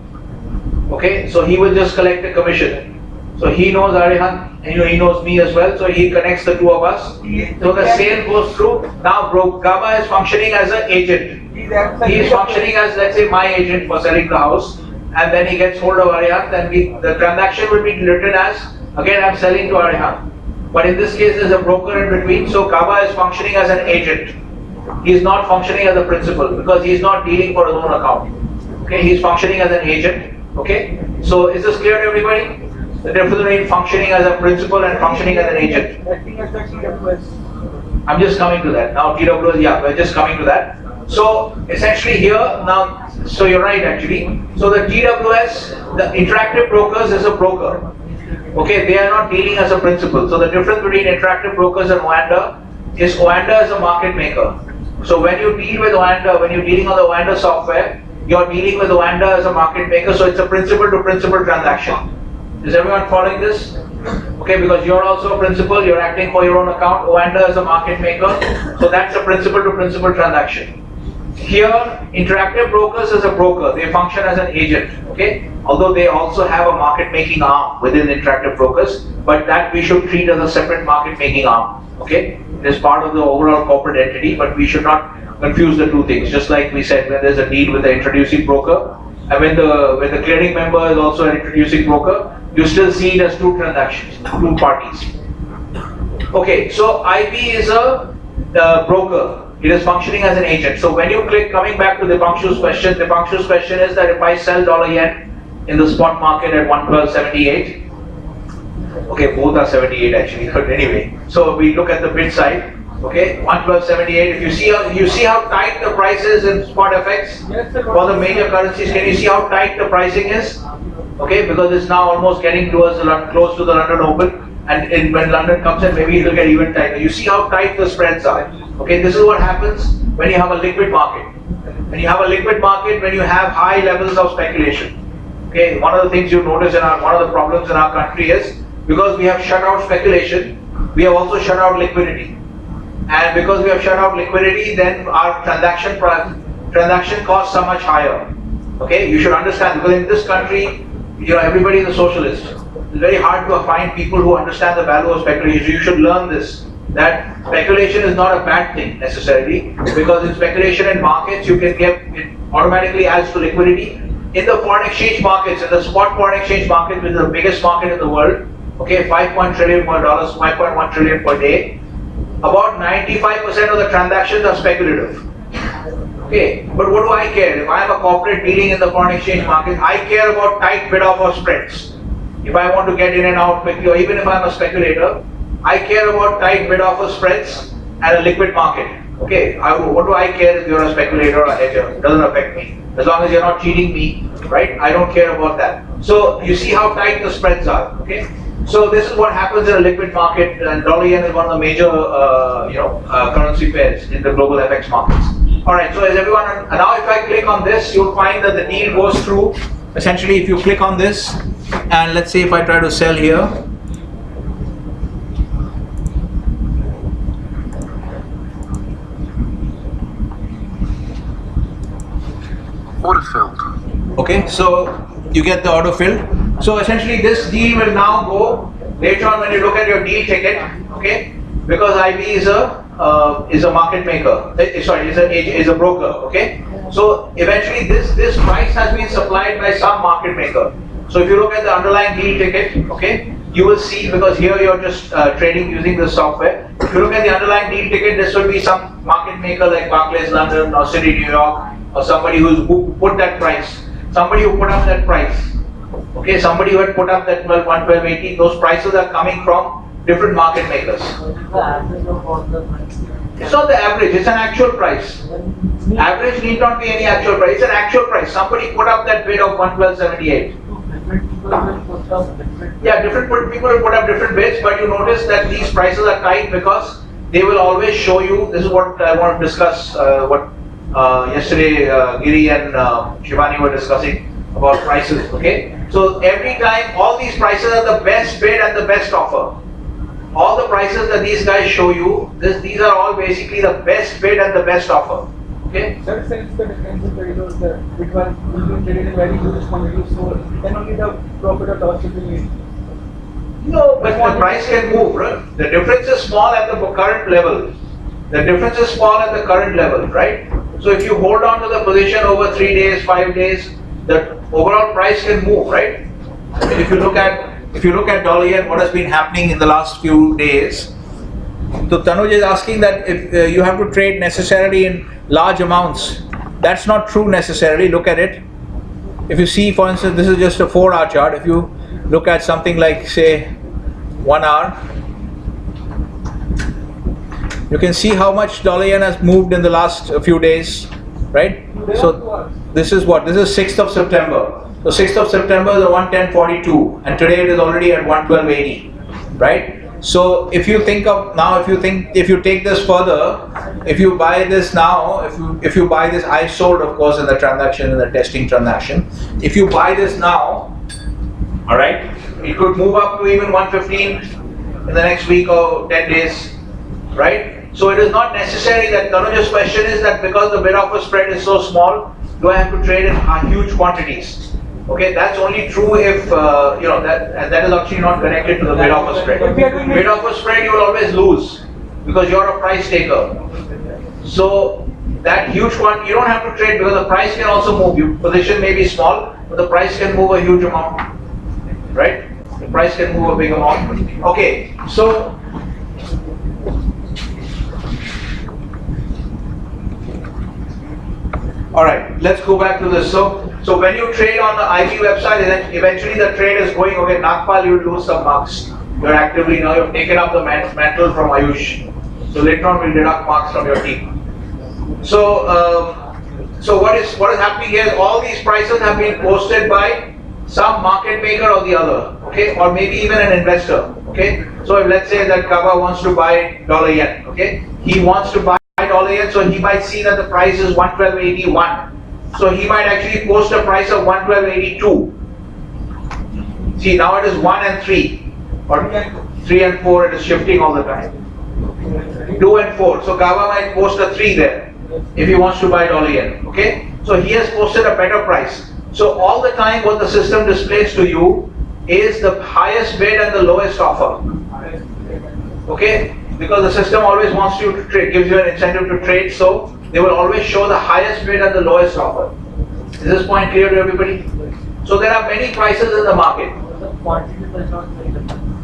A: Okay, so he will just collect a commission. So he knows Arihant, and he knows me as well, so he connects the two of us. So the sale goes through. Now Gaba is functioning as an agent. He is functioning as, let's say, my agent for selling the house, and then he gets hold of Arihant, and the transaction will be written as, again, I'm selling to Arihant. But in this case, there's a broker in between, so Gaba is functioning as an agent. He is not functioning as a principal because he is not dealing for his own account. Okay, he is functioning as an agent. Okay, so is this clear to everybody? The difference between functioning as a principal and functioning as an agent.
C: Acting as the TWS.
A: I'm just coming to that. Now TWS, yeah, we're just coming to that. So essentially here, now, so you're right actually. So the TWS, the interactive brokers is a broker. Okay, they are not dealing as a principal. So the difference between interactive brokers and Oanda is Oanda is a market maker. So when you deal with Oanda, when you're dealing on the Oanda software, you're dealing with Oanda as a market maker, so it's a principal to principal transaction. Is everyone following this? Okay, because you're also a principal, you're acting for your own account, Oanda is a market maker, so that's a principal to principal transaction. Here, interactive brokers is a broker, they function as an agent, okay? Although they also have a market making arm within interactive brokers, but that we should treat as a separate market making arm, okay? It is part of the overall corporate entity, but we should not confuse the two things. Just like we said, when there's a deal with the introducing broker, and when the clearing member is also an introducing broker, you still see it as two transactions, two parties. Okay, so IB is a broker. It is functioning as an agent. So when you click, coming back to Dipanshu's question is that if I sell dollar yen in the spot market at 112.78, okay, both are 78 actually, but anyway. So we look at the bid side. Okay, 112.78. If you see how tight the price is in spot FX for the major currencies, can you see how tight the pricing is? Okay, because it's now almost getting towards close to the London Open, and when London comes in, maybe it will get even tighter. You see how tight the spreads are. Okay, this is what happens when you have a liquid market. When you have a liquid market, when you have high levels of speculation. Okay, one of the things you notice one of the problems in our country is because we have shut out speculation, we have also shut out liquidity. And because we have shut out liquidity, then our transaction costs are much higher. Okay, you should understand, because in this country, everybody is a socialist. It's very hard to find people who understand the value of speculation. You should learn this, that speculation is not a bad thing necessarily, because in speculation in markets, you can get, it automatically adds to liquidity. In the foreign exchange markets, in the spot foreign exchange market, which is the biggest market in the world, okay, $5.1 trillion per day, about 95% of the transactions are speculative. Okay, but what do I care? If I am a corporate dealing in the foreign exchange market, I care about tight bid-offer spreads. If I want to get in and out quickly, or even if I'm a speculator, I care about tight bid-offer spreads and a liquid market. Okay, what do I care if you're a speculator or a hedger? It doesn't affect me. As long as you're not cheating me, right? I don't care about that. So you see how tight the spreads are. Okay. So this is what happens in a liquid market, and dollar yen is one of the major, currency pairs in the global FX markets. All right. So is everyone? Now, if I click on this, you'll find that the deal goes through. Essentially, if you click on this, and let's say if I try to sell here,
D: order filled.
A: okay. So you get the order filled. So essentially, this deal will now go later on when you look at your deal ticket, okay? Because IB is a market maker. Sorry, is a broker, okay? So eventually, this price has been supplied by some market maker. So if you look at the underlying deal ticket, okay, you will see, because here you're just trading using the software. If you look at the underlying deal ticket, this will be some market maker like Barclays London or City New York, or somebody who put that price. Somebody who put up that price. Okay, somebody who had put up that 112.80, those prices are coming from different market makers. It's not the average, it's an actual price. Average need not be any actual price, it's an actual price. Somebody put up that bid of 112.78. Yeah, different people will put up different bids, but you notice that these prices are tight because they will always show you. This is what I want to discuss, yesterday Giri and Shivani were discussing about prices, okay? So every time, all these prices are the best bid and the best offer. All the prices that these guys show you, these are all basically the best bid and the best offer, okay?
C: That sense the difference in the between traded in very huge quantity, so then only the profit or loss will be made.
A: No, but the price can move, right? The difference is small at the current level. The difference is small at the current level, right? So if you hold on to the position over 3 days, 5 days, the overall price can move, right? I mean, if you look at dollar yen, what has been happening in the last few days. So Tanuj is asking that if you have to trade necessarily in large amounts. That's not true necessarily. Look at it. If you see, for instance, this is just a 4-hour chart. If you look at something like, say, 1 hour, you can see how much dollar yen has moved in the last few days, right? So this is what? This is 6th of September. So 6th of September is 110.42, and today it is already at 112.80, right? So if you think of now, if you take this further, if you buy this now, if you buy this, I sold, of course, in the transaction, in the testing transaction. If you buy this now, all right, it could move up to even 115 in the next week or 10 days, right? So it is not necessary that Tanuj's question is that because the bid-offer spread is so small, do I have to trade in huge quantities? Okay, that's only true if that is actually not connected to the bid-offer spread. Bid-offer spread you will always lose because you're a price taker. So that huge quantity you don't have to trade because the price can also move. Your position may be small, but the price can move a huge amount, right? The price can move a big amount. Okay, so all right, let's go back to this. So when you trade on the IB website, then eventually the trade is going, okay, Nagpal, you will lose some marks. You're actively, now you've taken up the mantle from Ayush. So later on we'll deduct marks from your team. So what is happening here is all these prices have been posted by some market maker or the other, okay, or maybe even an investor, okay. So if let's say that Kaba wants to buy dollar yen, okay, he wants to buy dollar yen, so he might see that the price is 112.81. So he might actually post a price of 112.82. See, now it is 1 and 3, or 3 and 4, it is shifting all the time. 2 and 4. So Kaba might post a 3 there if he wants to buy dollar yen, okay. So he has posted a better price. So all the time what the system displays to you is the highest bid and the lowest offer, okay. Because the system always wants you to trade, gives you an incentive to trade, so they will always show the highest bid and the lowest offer. Is this point clear to everybody? So there are many prices in the market.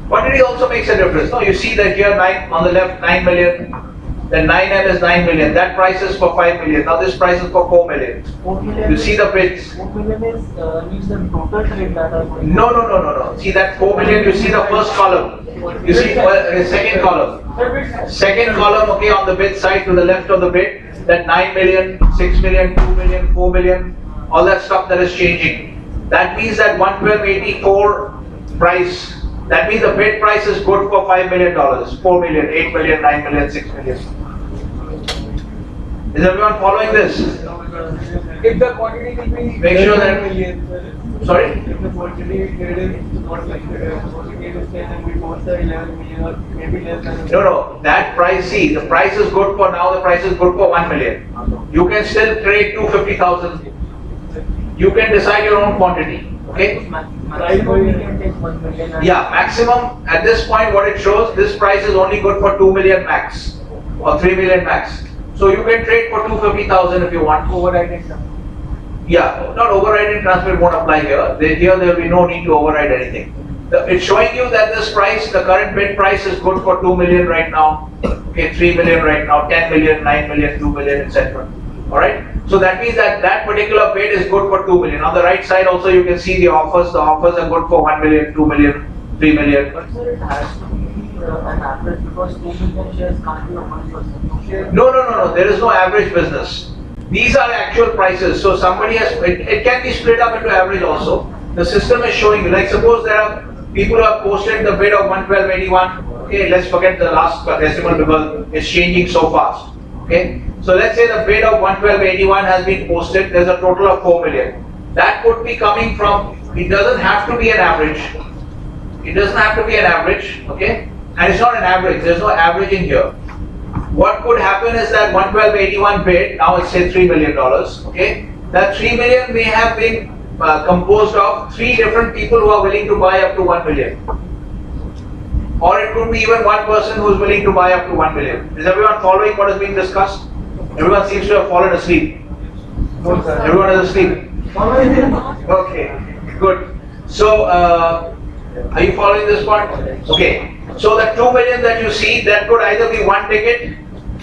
A: Quantity also makes a difference. No, you see that here on the left 9 million, then 9M is 9 million. That price is for 5 million. Now this price is for 4 million.
E: 4 million
A: you see the bids.
E: 4 million is means the total trade that are going.
A: No. See that 4 million. You see the first column. You see second column. Second column, okay, on the bid side to the left of the bid, that 9 million, 6 million, 2 million, 4 million, all that stuff that is changing. That means that 112.84 price, that means the bid price is good for $5 million, 4 million, 8 million, 9 million, 6 million. Is everyone following this?
C: If the quantity will be
A: Make sure that-
C: million,
A: Sorry?
C: if the quantity is not like quantity is 10 and we post the 11 million or maybe less than.
A: No, that price, see, the price is good for now, the price is good for 1 million. You can still trade 250,000. You can decide your own quantity, okay?
E: Maximum we can take 1 million. And
A: Yeah, maximum, at this point what it shows, this price is only good for 2 million max, or 3 million max. So you can trade for 250,000 if you want.
E: overriding some.
A: Yeah, not overriding transfer won't apply here. Here there will be no need to override anything. It's showing you that this price, the current bid price is good for 2 million right now, okay, 3 million right now, 10 million, 9 million, 2 million, etc. Alright? So that means that that particular bid is good for 2 million. On the right side also you can see the offers. The offers are good for 1 million, 2 million, 3 million.
E: But sir, it has to be an average because 2 million shares can't be a 1%.
A: No. There is no average business. These are actual prices. So somebody has, it can be split up into average also. The system is showing you, like suppose there are people who have posted the bid of 112.81. Okay, let's forget the last decimal because it's changing so fast. Okay, so let's say the bid of 112.81 has been posted. There's a total of 4 million. That would be coming from, it doesn't have to be an average. It doesn't have to be an average, okay? And it's not an average, there's no averaging here. What could happen is that 112.81 bid, now it's say $3 million, okay? That 3 million may have been composed of 3 different people who are willing to buy up to 1 million. or it could be even one person who is willing to buy up to 1 million. Is everyone following what is being discussed? Everyone seems to have fallen asleep.
C: No, sir.
A: Everyone is asleep. Okay, good. So, are you following this part? Okay. So the 2 million that you see, that could either be one ticket.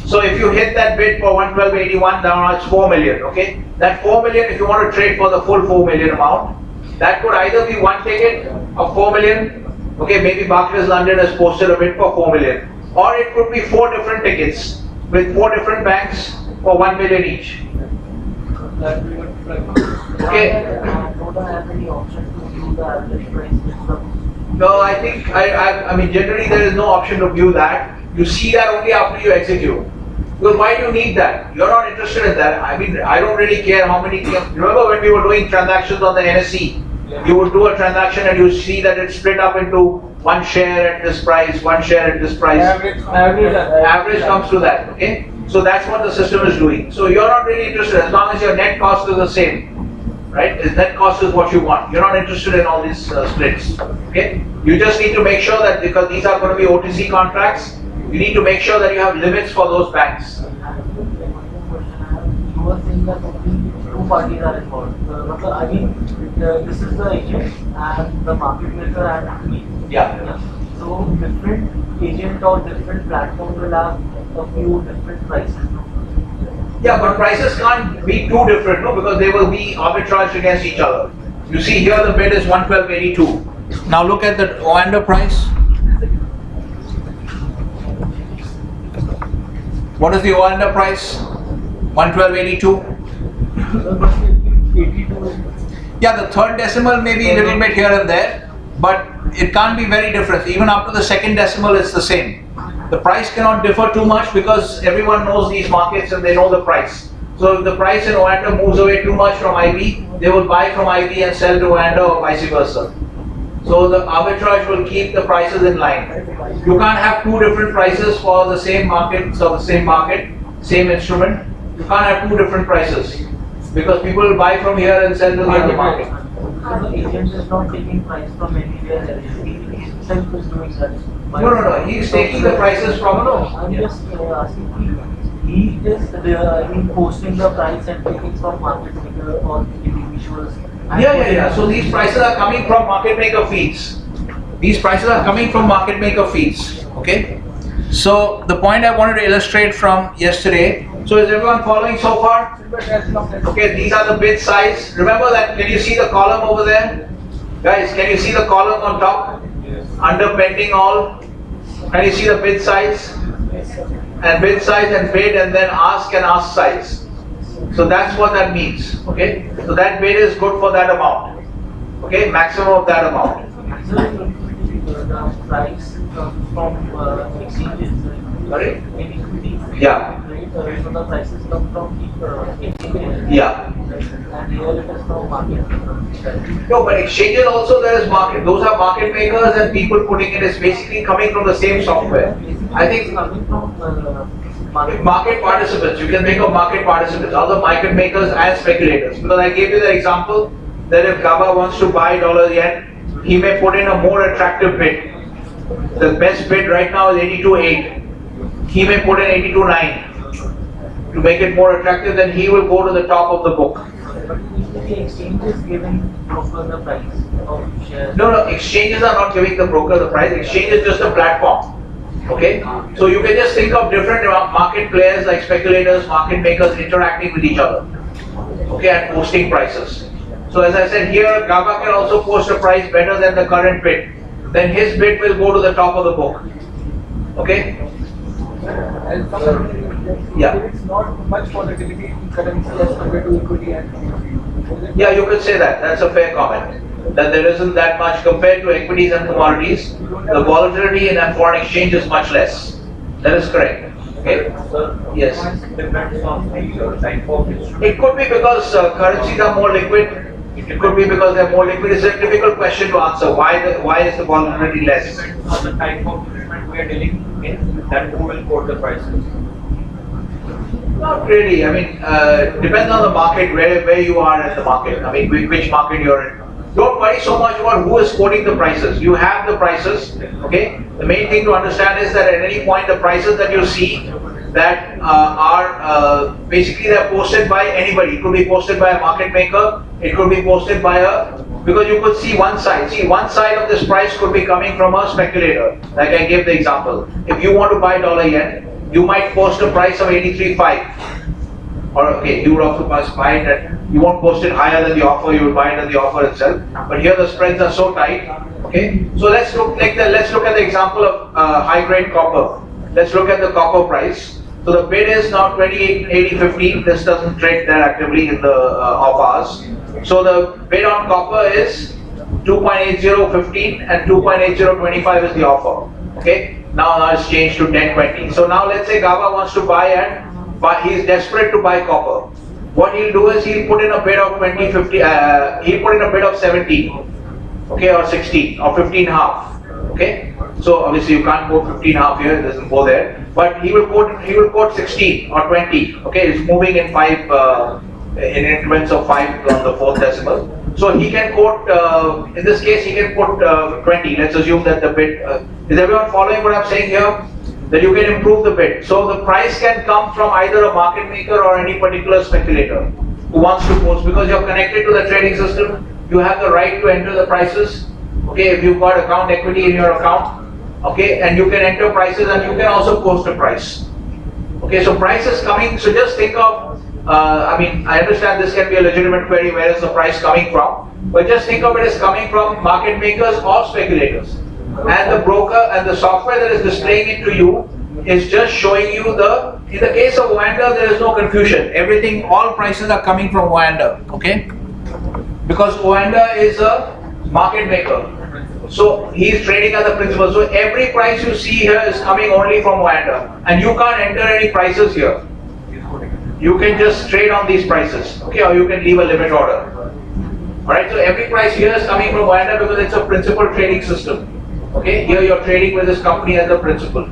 A: So if you hit that bid for 112.81, now it's 4 million. Okay. That 4 million, if you want to trade for the full 4 million amount, that could either be one ticket of 4 million. Okay, maybe Barclays London has posted a bid for 4 million, or it could be 4 different tickets with 4 different banks for 1 million each. Okay.
E: Don't have any option to do the average price with the.
A: No, I think I mean generally there is no option to view that. You see that only after you execute. Because why do you need that? You're not interested in that. I mean, I don't really care how many. Remember when we were doing transactions on the NSE? You would do a transaction and you see that it's split up into one share at this price, one share at this price. Average comes to that. Okay. So that's what the system is doing. So you're not really interested as long as your net cost is the same. Right? The net cost is what you want. You're not interested in all these splits. Okay? You just need to make sure that because these are going to be OTC contracts, you need to make sure that you have limits for those banks.
E: You were saying that only two parties are involved. I mean, this is the agent and the market maker and me.
A: Yeah.
E: So different agent or different platform will have a few different prices.
A: Yeah, but prices can't be too different, no, because they will be arbitraged against each other. You see here the bid is 112.82. Now look at the Oanda price. What is the Oanda price? 112.82. Yeah, the third decimal may be a little bit here and there, but it can't be very different. Even up to the second decimal, it's the same. The price cannot differ too much because everyone knows these markets and they know the price. So if the price in Oanda moves away too much from IB, they will buy from IB and sell to Oanda or vice versa. So the arbitrage will keep the prices in line. You can't have two different prices for the same market, so the same market, same instrument. You can't have two different prices because people will buy from here and sell to the other market.
E: So the agent is not taking price from anywhere else. He himself is doing that.
A: No. He's taking the prices from.
E: I'm just asking. He is posting the price and taking from market maker or individuals.
A: Yeah. So these prices are coming from market maker feeds. These prices are coming from market maker feeds. Okay. So the point I wanted to illustrate from yesterday. So is everyone following so far? Okay. These are the bid size. Remember that. Can you see the column over there, guys? Can you see the column on top? Under pending all. Can you see the bid size? And bid size and bid and then ask and ask size. So that's what that means. Okay. So that bid is good for that amount. Okay. Maximum of that amount.
E: The price from exchanges.
A: Sorry?
E: In equity.
A: Yeah.
E: Right? So the prices come from exchanges.
A: Yeah.
E: And here it is from market.
A: No, but exchanges also there is market. Those are market makers and people putting it is basically coming from the same software. I think
E: coming from
A: market participants. You can think of market participants, other market makers and speculators. Because I gave you the example that if GABA wants to buy dollar yen, he may put in a more attractive bid. The best bid right now is 82.8. He may put in 82.9 to make it more attractive. Then he will go to the top of the book.
E: The exchange is giving broker the price of shares.
A: No. Exchanges are not giving the broker the price. Exchange is just a platform. Okay, so you can just think of different market players like speculators, market makers interacting with each other. Okay, and posting prices. So as I said here, GABA can also post a price better than the current bid. Then his bid will go to the top of the book. Okay? Yeah.
C: It's not much volatility in currency as compared to equity and.
A: Yeah, you could say that. That's a fair comment. That there isn't that much compared to equities and commodities. The volatility in foreign exchange is much less. That is correct. Okay? Yes.
B: Depends on the type of instrument.
A: It could be because currencies are more liquid. It could be because they're more liquid. It's a difficult question to answer. Why is the volatility less?
B: Depends on the type of instrument we are dealing in, that who will quote the prices.
A: Not really. I mean, depends on the market, where you are in the market. I mean, which market you're in. don't worry so much about who is quoting the prices. You have the prices, okay? The main thing to understand is that at any point the prices that you see that are basically they're posted by anybody. It could be posted by a market maker, it could be posted by because you could see one side. See, one side of this price could be coming from a speculator. Like I gave the example. If you want to buy dollar yen, you might post a price of 83.5. Or okay, you would also buy it at, you won't post it higher than the offer, you would buy it at the offer itself. But here the spreads are so tight. Okay, so let's look at the example of high grade copper. Let's look at the copper price. So the bid is now 28.80.15. This doesn't trade that actively in the off hours. So the bid on copper is 2.8015 and 2.8025 is the offer. Okay. Now it's changed to 10.20. So now let's say Gaba wants to buy but he's desperate to buy copper. What he'll do is he'll put in a bid of 20.50. He'll put in a bid of 17. Okay, or 16 or 15.5. Okay. So obviously you can't quote 15.5 here, it doesn't go there. But he will quote 16 or 20. Okay, it's moving in in increments of 5 on the fourth decimal. So he can quote, in this case he can quote 20. Let's assume that the bid, is everyone following what I'm saying here? That you can improve the bid. So the price can come from either a market maker or any particular speculator who wants to post, because you're connected to the trading system, you have the right to enter the prices. Okay, if you've got account equity in your account, okay, and you can enter prices and you can also post a price. Okay, so price is coming, so just think of, I understand this can be a legitimate query, where is the price coming from? But just think of it as coming from market makers or speculators. And the broker and the software that is displaying it to you is just showing you in the case of Oanda, there is no confusion. All prices are coming from Oanda, okay? Because Oanda is a market maker. So he is trading as a principal. So every price you see here is coming only from Oanda. And you can't enter any prices here. You can just trade on these prices, okay, or you can leave a limit order. Alright, so every price here is coming from Oanda because it's a principal trading system. Okay, here you're trading with this company as a principal.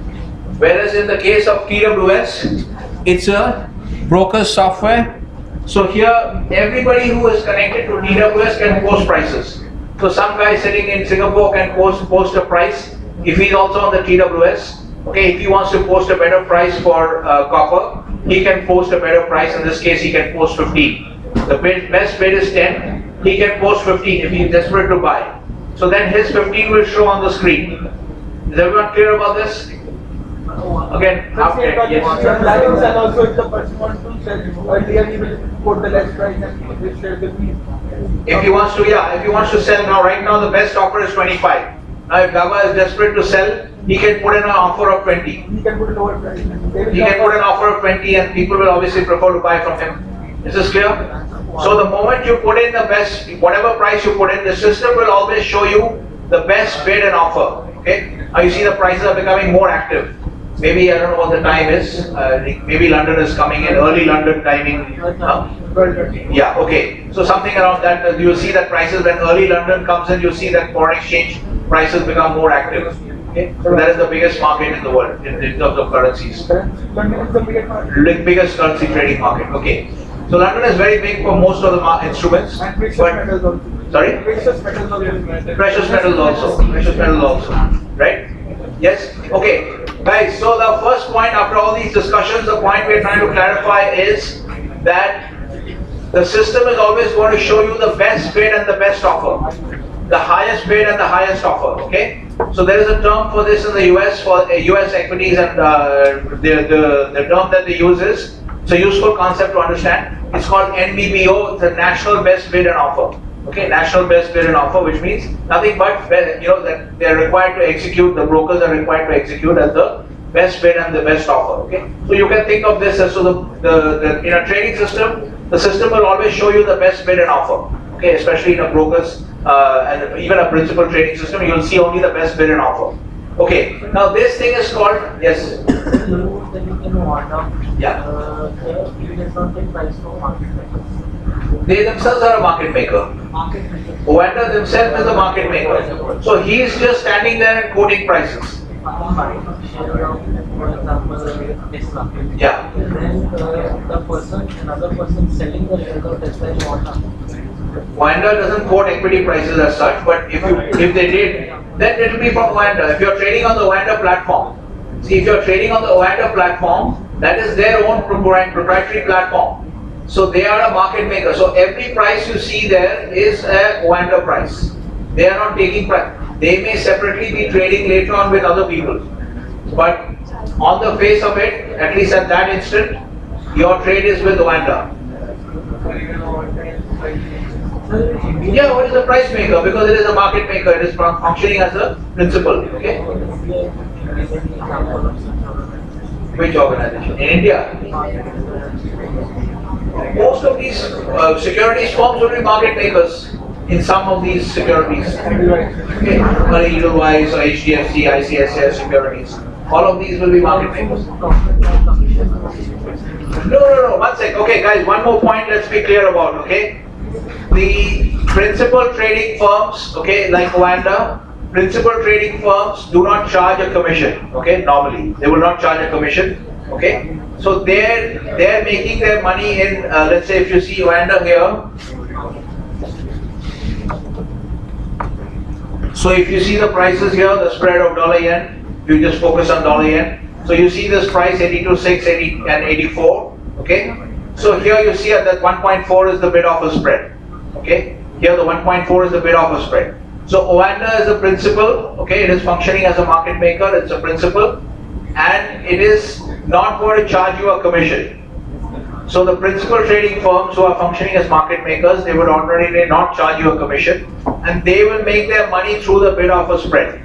A: Whereas in the case of TWS, it's a broker software. So here, everybody who is connected to TWS can post prices. So some guy sitting in Singapore can post a price if he's also on the TWS. Okay, if he wants to post a better price for copper, he can post a better price. In this case, he can post 15. The best bid is 10. He can post 15 if he is desperate to buy. So then his 15 will show on the screen. Is everyone clear about this? Again, yes.
C: Sometimes and also if the person wants to sell earlier, he will quote the less price and he will share the fee.
A: If he wants to sell now, right now the best offer is 25. Now if Gaba is desperate to sell, he can put in an offer of 20.
C: He can put a lower price.
A: He can put an offer of 20 and people will obviously prefer to buy from him. Is this clear? So the moment you put in the best, whatever price you put in, the system will always show you the best bid and offer. Okay? Now you see the prices are becoming more active. Maybe I don't know what the time is. Maybe London is coming in, early London timing. Yeah, okay. So something around that. You'll see that prices, when early London comes in, you'll see that foreign exchange prices become more active. Okay? So that is the biggest market in the world in terms of currencies.
C: London is the
A: Biggest currency trading market. Okay. So London is very big for most of the instruments.
C: And precious metals also.
A: Sorry?
C: Precious metals also.
A: Precious metals also. Precious metals also. Right? Yes? Okay. Guys, so the first point after all these discussions, the point we're trying to clarify is that the system is always going to show you the best bid and the best offer. The highest bid and the highest offer. Okay? So there is a term for this in the US for US equities, and the term that they use is, it's a useful concept to understand. It's called NBBO, the National Best Bid and Offer. Okay, National Best Bid and Offer, which means nothing but, that they are required to execute, the brokers are required to execute as the best bid and the best offer. Okay, so you can think of this as, so in a trading system, the system will always show you the best bid and offer. Okay, especially in a broker's and even a principal trading system, you will see only the best bid and offer. Okay, now this thing is called, yes. Yeah. They themselves are a market maker. Oanda themselves is a market maker. So he is just standing there and quoting prices. Yeah.
E: Then another person selling the shares of Tesla in Oanda.
A: Oanda doesn't quote equity prices as such, but if they did, then it will be from Oanda. If you're trading on the Oanda platform, see, if you're trading on the Oanda platform, that is their own proprietary platform. So they are a market maker. So every price you see there is a Oanda price. They are not taking price. They may separately be trading later on with other people, but on the face of it, at least at that instant, your trade is with Oanda. Yeah, what is a price maker? Because it is a market maker, it is functioning as a principal. Okay? Which organization? In India? Most of these securities firms will be market makers in some of these securities. Okay? Edelweiss or HDFC, ICICI securities. All of these will be market makers. No, one sec. Okay, guys, one more point let's be clear about, okay? The principal trading firms, okay, like Oanda, principal trading firms do not charge a commission, okay, normally. They will not charge a commission, okay? So they're making their money in, let's say if you see Oanda here. So if you see the prices here, the spread of dollar yen, you just focus on dollar yen. So you see this price 82.6, 80 and 84, okay? So here you see that 1.4 is the bid offer spread, okay? Here the 1.4 is the bid offer spread. So Oanda is a principal, okay? It is functioning as a market maker, it's a principal, and it is not going to charge you a commission. So the principal trading firms who are functioning as market makers, they would ordinarily not charge you a commission, and they will make their money through the bid offer spread.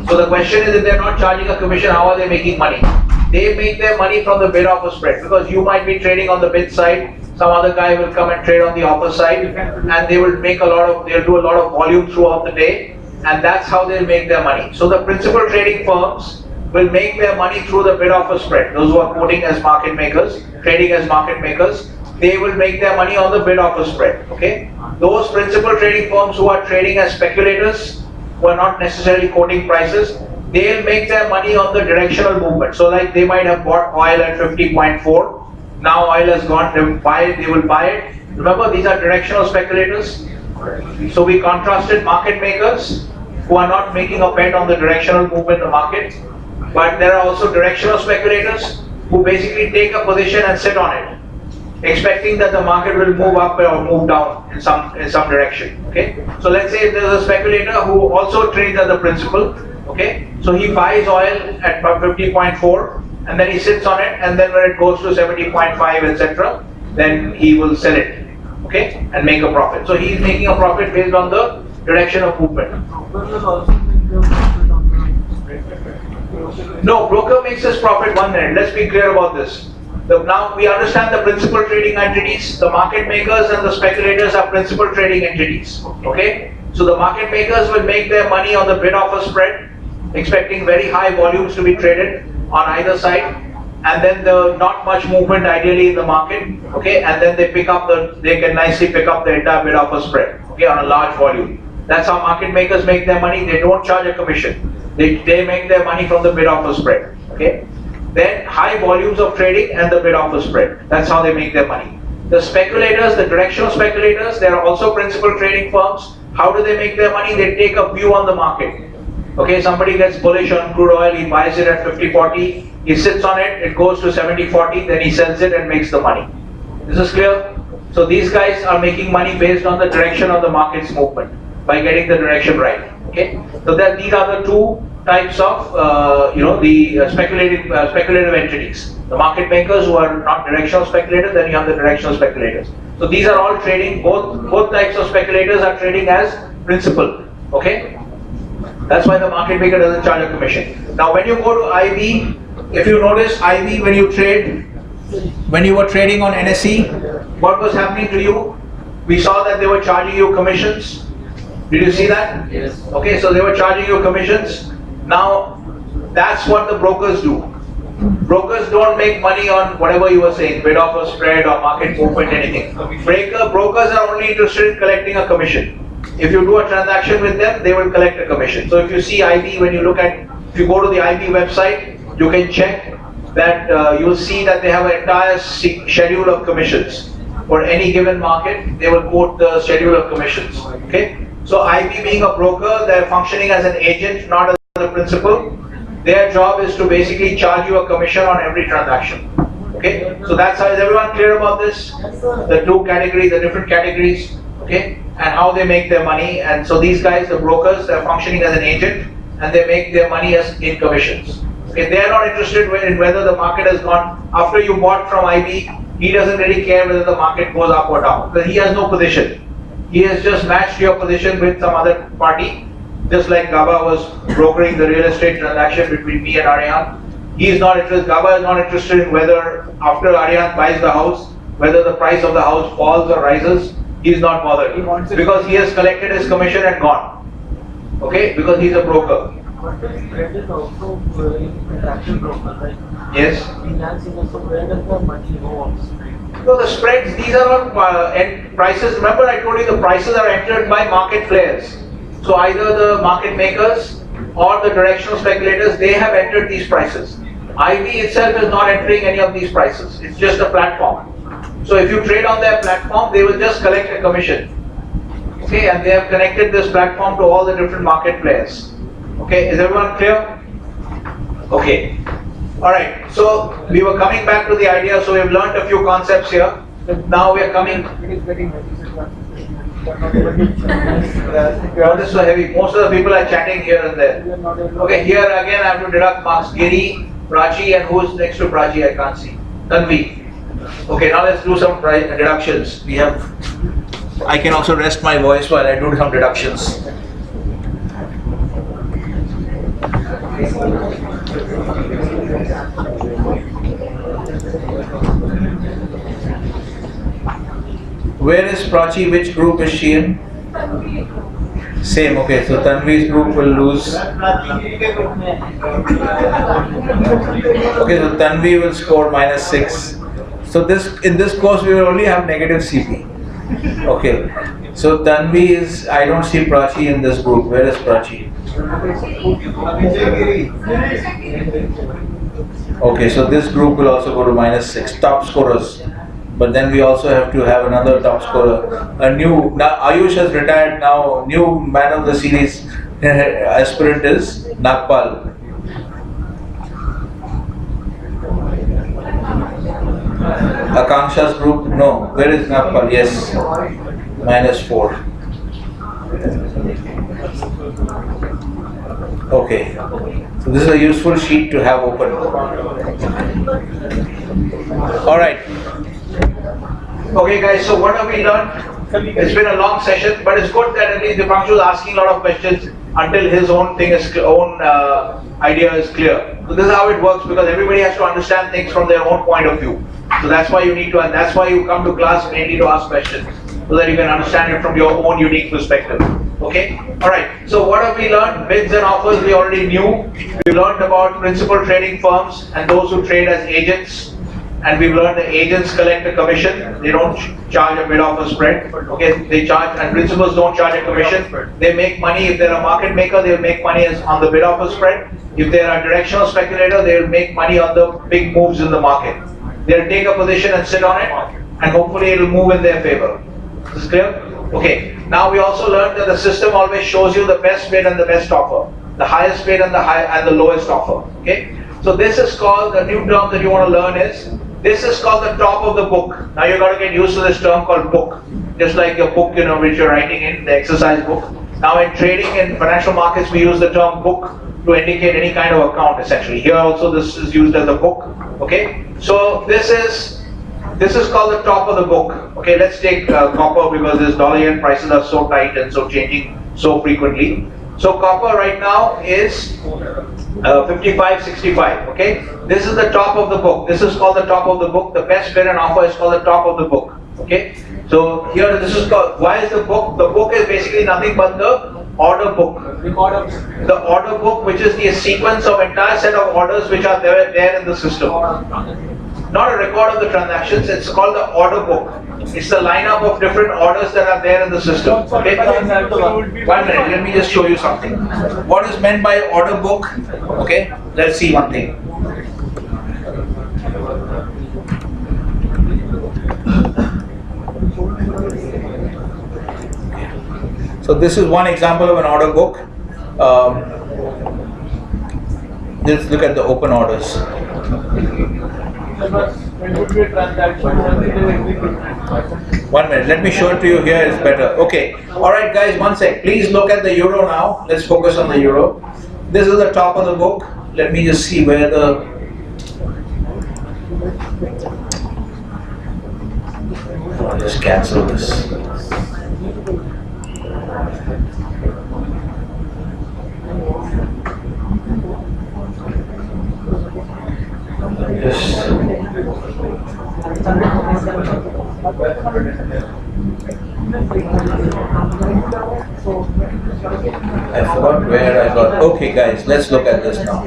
A: So the question is, if they're not charging a commission, how are they making money? They make their money from the bid offer spread, because you might be trading on the bid side, some other guy will come and trade on the offer side, and they will make they'll do a lot of volume throughout the day, and that's how they'll make their money. So the principal trading firms will make their money through the bid offer spread. Those who are quoting as market makers, trading as market makers, they will make their money on the bid offer spread, okay? Those principal trading firms who are trading as speculators, who are not necessarily quoting prices, they'll make their money on the directional movement. So like they might have bought oil at 50.4, now oil has gone, they will buy it. Remember, these are directional speculators. So we contrasted market makers who are not making a bet on the directional movement of the market, but there are also directional speculators who basically take a position and sit on it, expecting that the market will move up or move down in some direction, okay? So let's say if there's a speculator who also trades as a principal, okay? So he buys oil at 50.4 and then he sits on it, and then when it goes to 70.5, etc., then he will sell it, okay? And make a profit. So he's making a profit based on the direction of movement. No, broker makes his profit 1 minute. Let's be clear about this. Now we understand the principal trading entities, the market makers and the speculators are principal trading entities, okay? So the market makers will make their money on the bid offer spread, expecting very high volumes to be traded on either side, and then the not much movement ideally in the market, okay? And then they can nicely pick up the entire bid offer spread, okay, on a large volume. That's how market makers make their money. They don't charge a commission. They make their money from the bid offer spread, okay? Then high volumes of trading and the bid offer spread. That's how they make their money. The speculators, the directional speculators, they are also principal trading firms. How do they make their money? They take a view on the market. Okay, somebody gets bullish on crude oil, he buys it at 50.40, he sits on it, it goes to 70.40, then he sells it and makes the money. This is clear? So these guys are making money based on the direction of the market's movement, by getting the direction right. Okay, so these are the two types of speculative entities. The market makers who are not directional speculators, then you have the directional speculators. So these are all trading, both types of speculators are trading as principal. Okay, that's why the market maker doesn't charge a commission. Now when you go to IB, if you notice IB, when you were trading on NSE, what was happening to you? We saw that they were charging you commissions. Did you see that?
E: Yes.
A: Okay, so they were charging you commissions. Now, that's what the brokers do. Brokers don't make money on whatever you were saying, bid offer spread or market movement, anything. Brokers are only interested in collecting a commission. If you do a transaction with them, they will collect a commission. So if you see IB, if you go to the IB website, you can check that you'll see that they have an entire schedule of commissions. for any given market, they will quote the schedule of commissions. Okay. So IB being a broker, they're functioning as an agent, not as a principal. Their job is to basically charge you a commission on every transaction. Okay. So that's how, is everyone clear about this? The two categories, the different categories. Okay. And how they make their money. And so these guys, the brokers, they're functioning as an agent and they make their money as in commissions. Okay. They are not interested in whether the market has gone, after you bought from IB, he doesn't really care whether the market goes up or down because he has no position. He has just matched your position with some other party, just like Gaba was brokering the real estate transaction between me and Aryan. He is not interested, Gaba is not interested in whether after Aryan buys the house, whether the price of the house falls or rises. He is not bothered because he has collected his commission and gone. Okay, because he is a broker.
E: But the spread is also transaction broker, right?
A: Yes.
E: Freelancing also, where does the money go on spread?
A: So the spreads, these are all end prices. Remember I told you the prices are entered by market players. So either the market makers or the directional speculators, they have entered these prices. IB itself is not entering any of these prices. It's just a platform. So if you trade on their platform, they will just collect a commission. Okay, and they have connected this platform to all the different market players. Okay, is everyone clear? Okay. Alright, so we were coming back to the idea, so we've learned a few concepts here. Now we are coming.
C: It is getting heavy.
A: What is so heavy? Most of the people are chatting here and there. Okay, here again I have to deduct marks. Giri, Prachi, and who is next to Prachi? I can't see. Tanvi. Okay, now let's do some deductions. I can also rest my voice while I do some deductions. Where is Prachi? Which group is she in? Same, okay, so Tanvi's group will lose. Okay, so Tanvi will score -6. So in this course we will only have negative CP. Okay, so Tanvi is, I don't see Prachi in this group. Where is Prachi? Okay, so this group will also go to -6, top scorers. But then we also have to have another top scorer. Now Ayush has retired now, new man of the series aspirant is Nagpal. Akanksha's group, no, where is Nagpal? Yes, -4. Okay, so this is a useful sheet to have open. Alright. Okay guys, so what have we learned? It's been a long session, but it's good that at least Dipanshu is asking a lot of questions until his own idea is clear. So this is how it works, because everybody has to understand things from their own point of view. So that's why you need to, and that's why you come to class mainly to ask questions, so that you can understand it from your own unique perspective. Okay? Alright, so what have we learned? Bids and offers we already knew. We learned about principal trading firms and those who trade as agents. And we've learned the agents collect a commission. They don't charge a bid offer spread. Okay, they charge, and principals don't charge a commission. They make money. If they're a market maker, they'll make money on the bid offer spread. If they're a directional speculator, they'll make money on the big moves in the market. They'll take a position and sit on it, and hopefully it'll move in their favor. Is this clear? Okay. Now we also learned that the system always shows you the best bid and the best offer, the highest bid and the lowest offer. Okay. So this is called, the new term that you want to learn is, this is called the top of the book. Now you got to get used to this term called book, just like your book, which you're writing in, the exercise book. Now in trading and financial markets, we use the term book to indicate any kind of account essentially. Here also this is used as a book. Okay. So this is called the top of the book. Okay. Let's take copper, because this dollar yen prices are so tight and so changing so frequently. So copper right now is 55.65. Okay, this is the top of the book. This is called the top of the book. The best bid and offer is called the top of the book. Okay, so here this is called. Why is the book? The book is basically nothing but the order book. The order book, which is the sequence of entire set of orders which are there in the system. Not a record of the transactions. It's called the order book. It's the lineup of different orders that are there in the system. Okay. 1 minute. Let me just show you something. What is meant by order book? Okay. Let's see one thing. So this is one example of an order book. Let's look at the open orders.
C: When would be a transaction? Once it is executed.
A: 1 minute, let me show it to you here, it's better. Okay, alright guys, one sec. Please look at the euro now. Let's focus on the euro. This is the top of the book. Let me just see where the... I'll just cancel this. Just... I forgot where I got. Okay, guys, let's look at this now.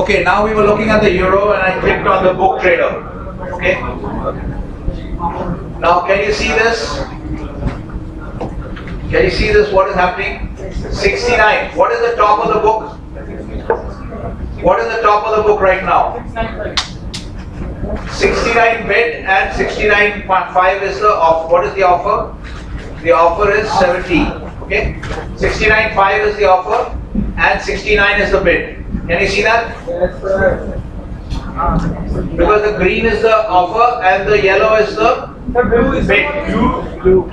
A: Okay, now we were looking at the euro and I clicked on the book trader. Okay. Now, can you see this? Can you see this? What is happening? 69. What is the top of the book? What is the top of the book right now? 69 bid and 69.5 is the offer. What is the offer? The offer is 70. Okay? 69.5 is the offer and 69 is the bid. Can you see that?
C: Yes, sir.
A: Because the green is the offer and the yellow is the
C: The blue is
A: bid.
C: blue.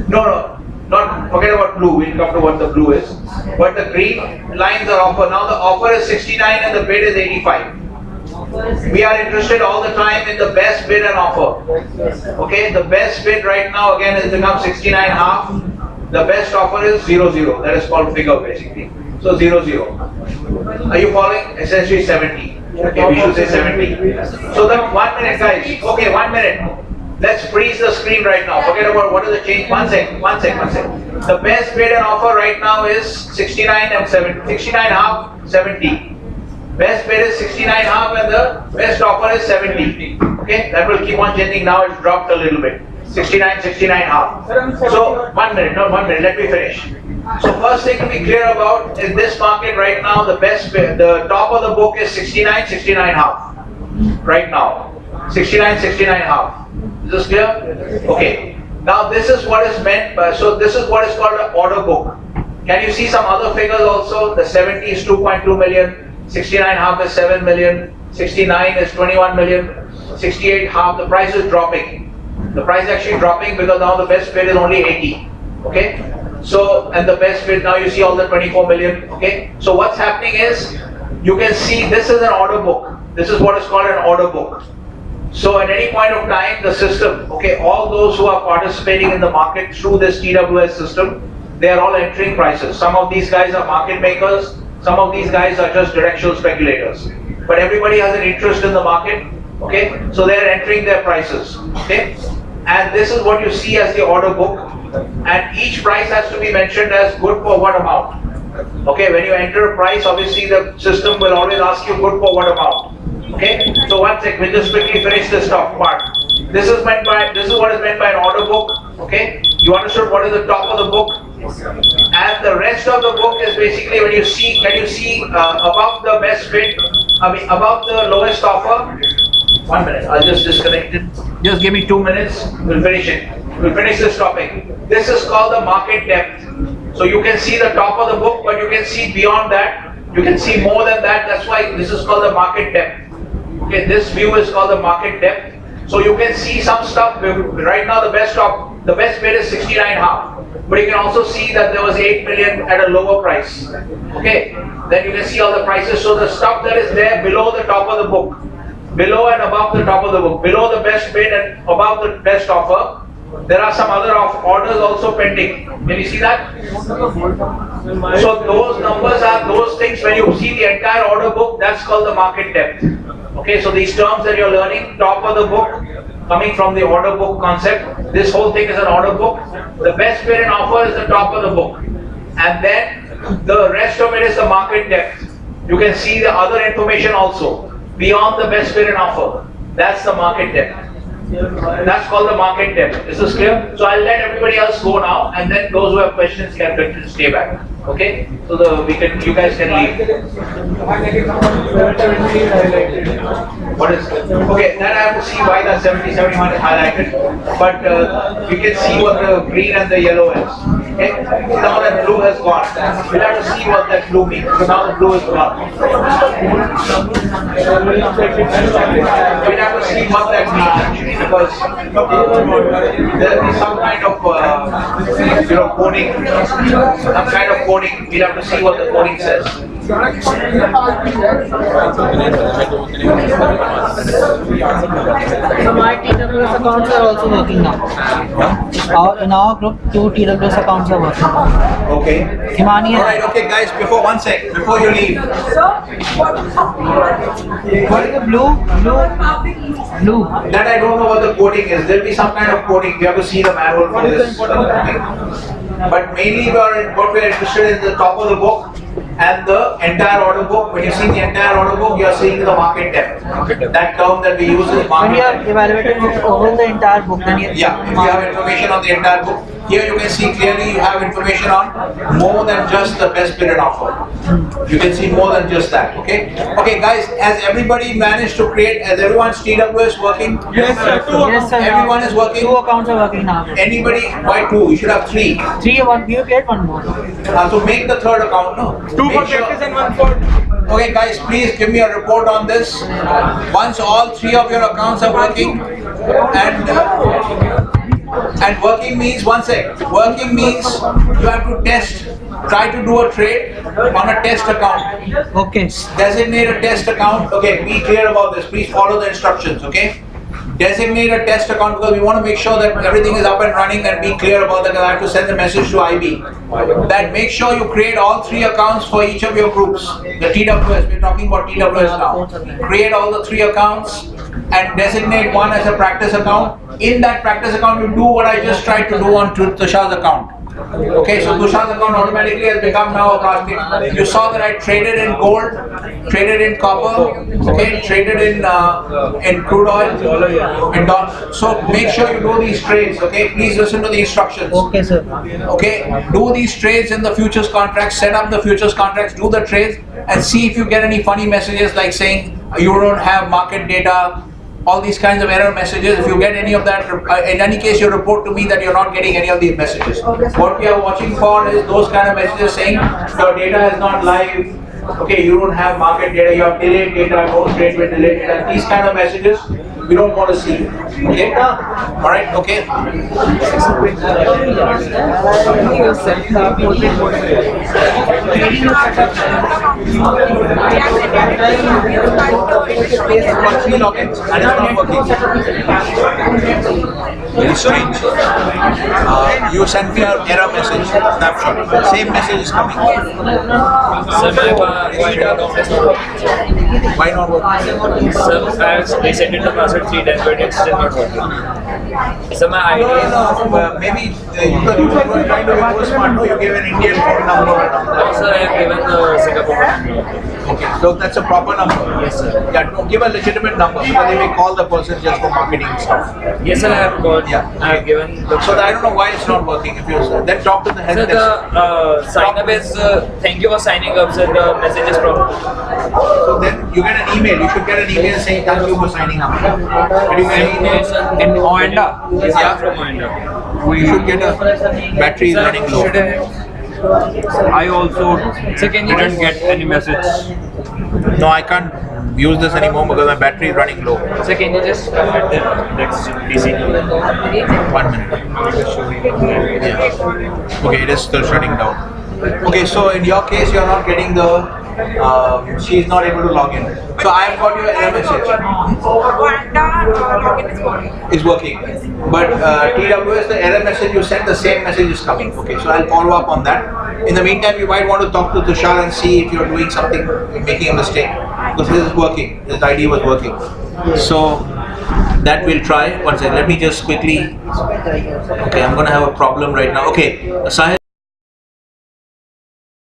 A: No, not forget about blue. We'll come to what the blue is. But the green lines are offer. Now the offer is 69 and the bid is 85. We are interested all the time in the best bid and offer. Okay, the best bid right now again has become 69.5. The best offer is 00. That is called figure basically. So 00. Are you following? Essentially 70. Okay, we should say 70. So the 1 minute guys. Okay, 1 minute. Let's freeze the screen right now. Forget about what is the change. One sec. The best bid and offer right now is 69 and 70. 69.5, 70. Best bid is 69.5 and the best offer is 70. Okay, that will keep on changing. Now it's dropped a little bit. 69, 69.5. So 1 minute, let me finish. So first thing to be clear about in this market right now, the best bid, the top of the book is 69, 69.5. Right now. 69, 69.5. Is this clear? Okay. Now this is what is meant by, so this is what is called an order book. Can you see some other figures also? The 70 is 2.2 million. 69.5 is 7 million, 69 is 21 million, 68.5, the price is dropping. The price is actually dropping because now the best bid is only 80. Okay? So, and the best bid, now you see all the 24 million. Okay? So what's happening is, you can see this is an order book. This is what is called an order book. So at any point of time, the system, okay, all those who are participating in the market through this TWS system, they are all entering prices. Some of these guys are market makers. Some of these guys are just directional speculators. But everybody has an interest in the market, okay? So they're entering their prices, okay? And this is what you see as the order book. And each price has to be mentioned as good for what amount. Okay, when you enter a price, obviously the system will always ask you good for what amount. Okay? So one sec, we'll just quickly finish this top part. This is what is meant by an order book, okay? You understood what is the top of the book? And the rest of the book is basically when you see, can you see above the best bid, above the lowest offer? 1 minute, I'll just disconnect it. Just give me 2 minutes, we'll finish it. We'll finish this topic. This is called the market depth. So you can see the top of the book, but you can see beyond that. You can see more than that. That's why this is called the market depth. Okay, this view is called the market depth. So you can see some stuff. Right now the best bid is 69.5. But you can also see that there was 8 million at a lower price. Okay, then you can see all the prices. So the stuff that is there below the top of the book, below and above the top of the book, below the best bid and above the best offer, there are some other orders also pending. Can you see that? So those numbers are those things. When you see the entire order book, that's called the market depth. Okay, so these terms that you're learning, top of the book, coming from the order book concept, this whole thing is an order book. The best bid and offer is the top of the book. And then the rest of it is the market depth. You can see the other information also, beyond the best bid and offer. That's the market depth. That's called the market depth. Is this clear? So I'll let everybody else go now, and then those who have questions can stay back. Okay? So you guys can leave. What is it? Okay, then I have to see why the 70, 71 is highlighted. But we can see what the green and the yellow is. Okay? Now that blue has gone. We'll have to see what that blue means. So now the blue is gone. We'll have to see what that means actually, because there will be some kind of coding. Some kind of coding. We'll have to see what the coding says.
E: Some TWS accounts are also working now. In our group, 2 TWS accounts are working.
A: Okay.
E: Himani.
A: Alright, okay guys, before you leave.
E: What is the blue? Blue.
A: That I don't know what the coding is. There'll be some kind of coding. We have to see the manual for this. But mainly what we are interested in the top of the book and the entire order book. When you see the entire order book, you are seeing the market depth. That term that we use is market depth.
E: When you are evaluating over the entire book, then
A: if you have information on the entire book, here you can see clearly you have information on more than just the best bid and offer. You can see more than just that. Okay. Okay, guys. Has everybody managed to create? Has everyone's TWS working?
E: Yes, sir. Yes, sir.
A: Everyone is working.
E: 2 accounts are working now.
A: Anybody? Why 2? You should have 3.
E: 3. You get 1 more.
A: So make the third account. No.
C: 2 for practice and 1 for.
A: Okay, guys. Please give me a report on this. Once all 3 of your accounts are working, and working means working means you have to try to do a trade on a test account.
E: Okay.
A: Designate a test account. Okay, be clear about this. Please follow the instructions. Okay. Designate a test account because we want to make sure that everything is up and running, and be clear about that. Because I have to send a message to IB that make sure you create all 3 accounts for each of your groups. The TWS, we're talking about TWS now. Create all the 3 accounts and designate one as a practice account. In that practice account, you do what I just tried to do on Tushar's account. Okay, so Tushar's account automatically has become now a basket. You saw that I traded in gold, traded in copper, okay, traded in crude oil, and dollar. So make sure you do these trades. Okay, please listen to the instructions.
E: Okay, sir.
A: Okay, do these trades in the futures contracts. Set up the futures contracts. Do the trades and see if you get any funny messages like saying you don't have market data. All these kinds of error messages. If you get any of that, in any case, you report to me that you're not getting any of these messages. What we are watching for is those kind of messages saying your data is not live. Okay, you don't have market data. You have delayed data. Don't trade with delayed data. These kind of messages we don't want to see. Okay. All right. Okay. Logins and it's not working. Very strange. You sent me an error message, snapshot. Same message is coming. Why not working?
F: Sir, I have reset it to password 3 times, but it's still not working. So my ID is...
A: Maybe you were trying to be more smart, you gave an Indian phone number.
F: No, sir, I have given the Singapore number.
A: Okay, so that's a proper number?
F: Yes, sir.
A: Yeah, don't give a legitimate number because they may call the person just for marketing stuff.
F: Yes, sir, I have called.
A: Yeah.
F: I have given the...
A: So I don't know why it's not working. If you then talk to the help
F: Sir,
A: desk.
F: the sign up is... thank you for signing up, sir. The message is from...
A: So then you get an email. You should get an email saying thank you for signing up. Did you get an email?
F: In Oenda. Yes, yeah, from Oenda.
A: You should get a battery
F: Sir,
A: running low.
F: should I also didn't get any message.
A: No, I can't use this anymore because my battery is running low.
F: So can you just add the next PC?
A: 1 minute. Yeah. Okay, it is still shutting down. Okay, so in your case, you are not getting the. She is not able to log in. So I have got your error message. Is working. But TWS, the error message you sent, the same message is coming. Okay, so I'll follow up on that. In the meantime, you might want to talk to Tushar and see if you're doing something, making a mistake. Because this is working. This ID was working. So that we'll try. One second. Let me just quickly. Okay, I'm going to have a problem right now. Okay, Sahil.